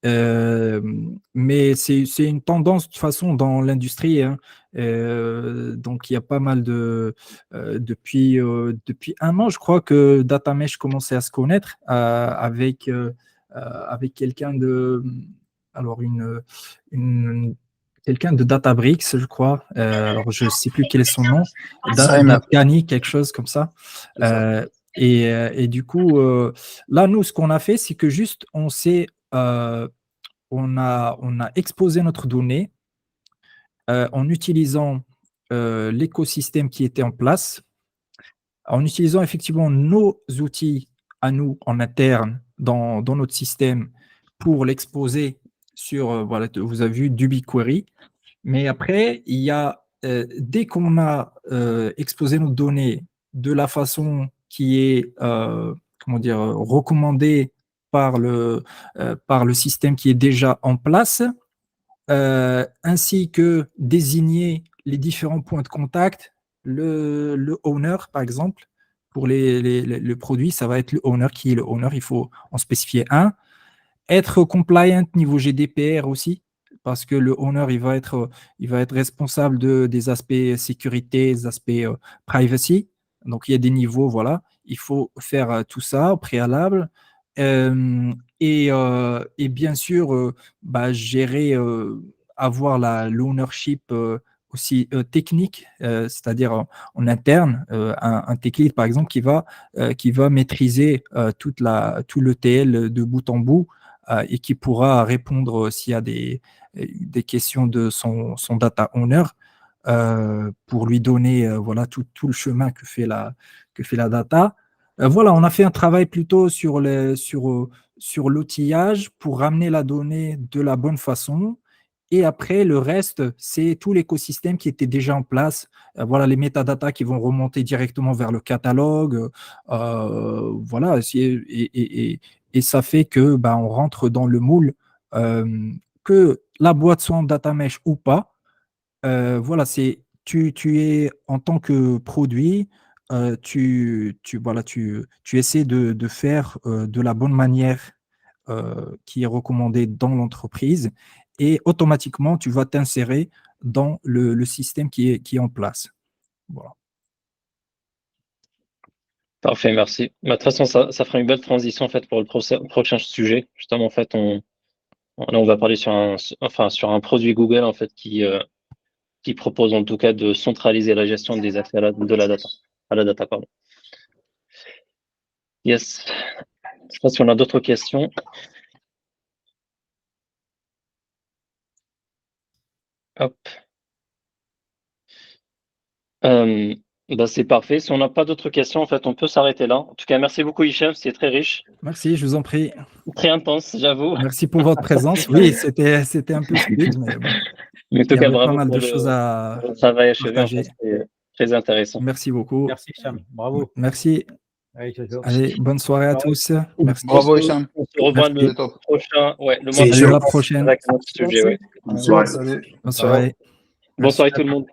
Speaker 3: Mais c'est une tendance de toute façon dans l'industrie, hein. Donc il y a pas mal depuis 1 an, je crois que Data Mesh commençait à se connaître avec quelqu'un quelqu'un de Databricks, je crois. Alors je sais plus quel est son nom, Dani, quelque chose comme ça. Et du coup, là, nous, ce qu'on a fait, c'est que juste on a exposé notre donnée en utilisant l'écosystème qui était en place, en utilisant effectivement nos outils à nous en interne dans notre système pour l'exposer sur, voilà, vous avez vu, du BigQuery. Mais après, il y a, dès qu'on a exposé nos données de la façon qui est, comment dire, recommandée par le système qui est déjà en place, ainsi que désigner les différents points de contact, le owner, par exemple, pour le produit, ça va être le owner. Qui est le owner? Il faut en spécifier un. Être compliant niveau GDPR aussi, parce que le owner, il va être responsable des aspects sécurité, des aspects privacy. Donc, il y a des niveaux, voilà. Il faut faire tout ça au préalable. Et bien sûr, gérer, avoir l'ownership aussi technique, c'est-à-dire en interne, un tech lead, par exemple, qui va maîtriser tout l'ETL de bout en bout, et qui pourra répondre s'il y a des questions de son data owner, pour lui donner voilà, tout le chemin que fait la data. Voilà, on a fait un travail plutôt sur l'outillage pour ramener la donnée de la bonne façon. Et après, le reste, c'est tout l'écosystème qui était déjà en place. Voilà, les métadatas qui vont remonter directement vers le catalogue. Voilà, et ça fait que on rentre dans le moule, que la boîte soit en data mesh ou pas. Voilà, tu es en tant que produit, voilà, tu essaies de faire de la bonne manière qui est recommandée dans l'entreprise, et automatiquement, tu vas t'insérer dans le système qui est en place. Voilà.
Speaker 1: Parfait, merci. De toute façon, ça fera une belle transition en fait pour le prochain sujet. Justement, en fait, là, on va parler sur un produit Google en fait qui propose en tout cas de centraliser la gestion des accès à la data, pardon. Yes. Je pense qu'on a d'autres questions. Hop. C'est parfait. Si on n'a pas d'autres questions, en fait, on peut s'arrêter là. En tout cas, merci beaucoup, Hicham. C'est très riche.
Speaker 3: Merci, je vous en prie.
Speaker 1: Très intense, j'avoue.
Speaker 3: Merci pour votre présence. Oui, c'était un peu speed, mais bon.
Speaker 1: Mais en tout cas, bravo
Speaker 3: pas mal
Speaker 1: pour
Speaker 3: de choses à
Speaker 1: travail achevé.
Speaker 3: partager.
Speaker 1: C'est très intéressant.
Speaker 3: Merci beaucoup.
Speaker 2: Merci, Hicham. Bravo.
Speaker 3: Merci.
Speaker 2: Allez, ciao, ciao.
Speaker 3: Allez, bonne soirée à tous. Merci.
Speaker 6: Bravo, Hicham.
Speaker 1: On se revoit
Speaker 3: Merci.
Speaker 1: le prochain, le mois
Speaker 3: À la
Speaker 1: prochain
Speaker 3: prochaine.
Speaker 1: avec un autre sujet. Ouais.
Speaker 6: Bonne soirée.
Speaker 3: Bonne soirée.
Speaker 1: Bonne soirée tout le monde.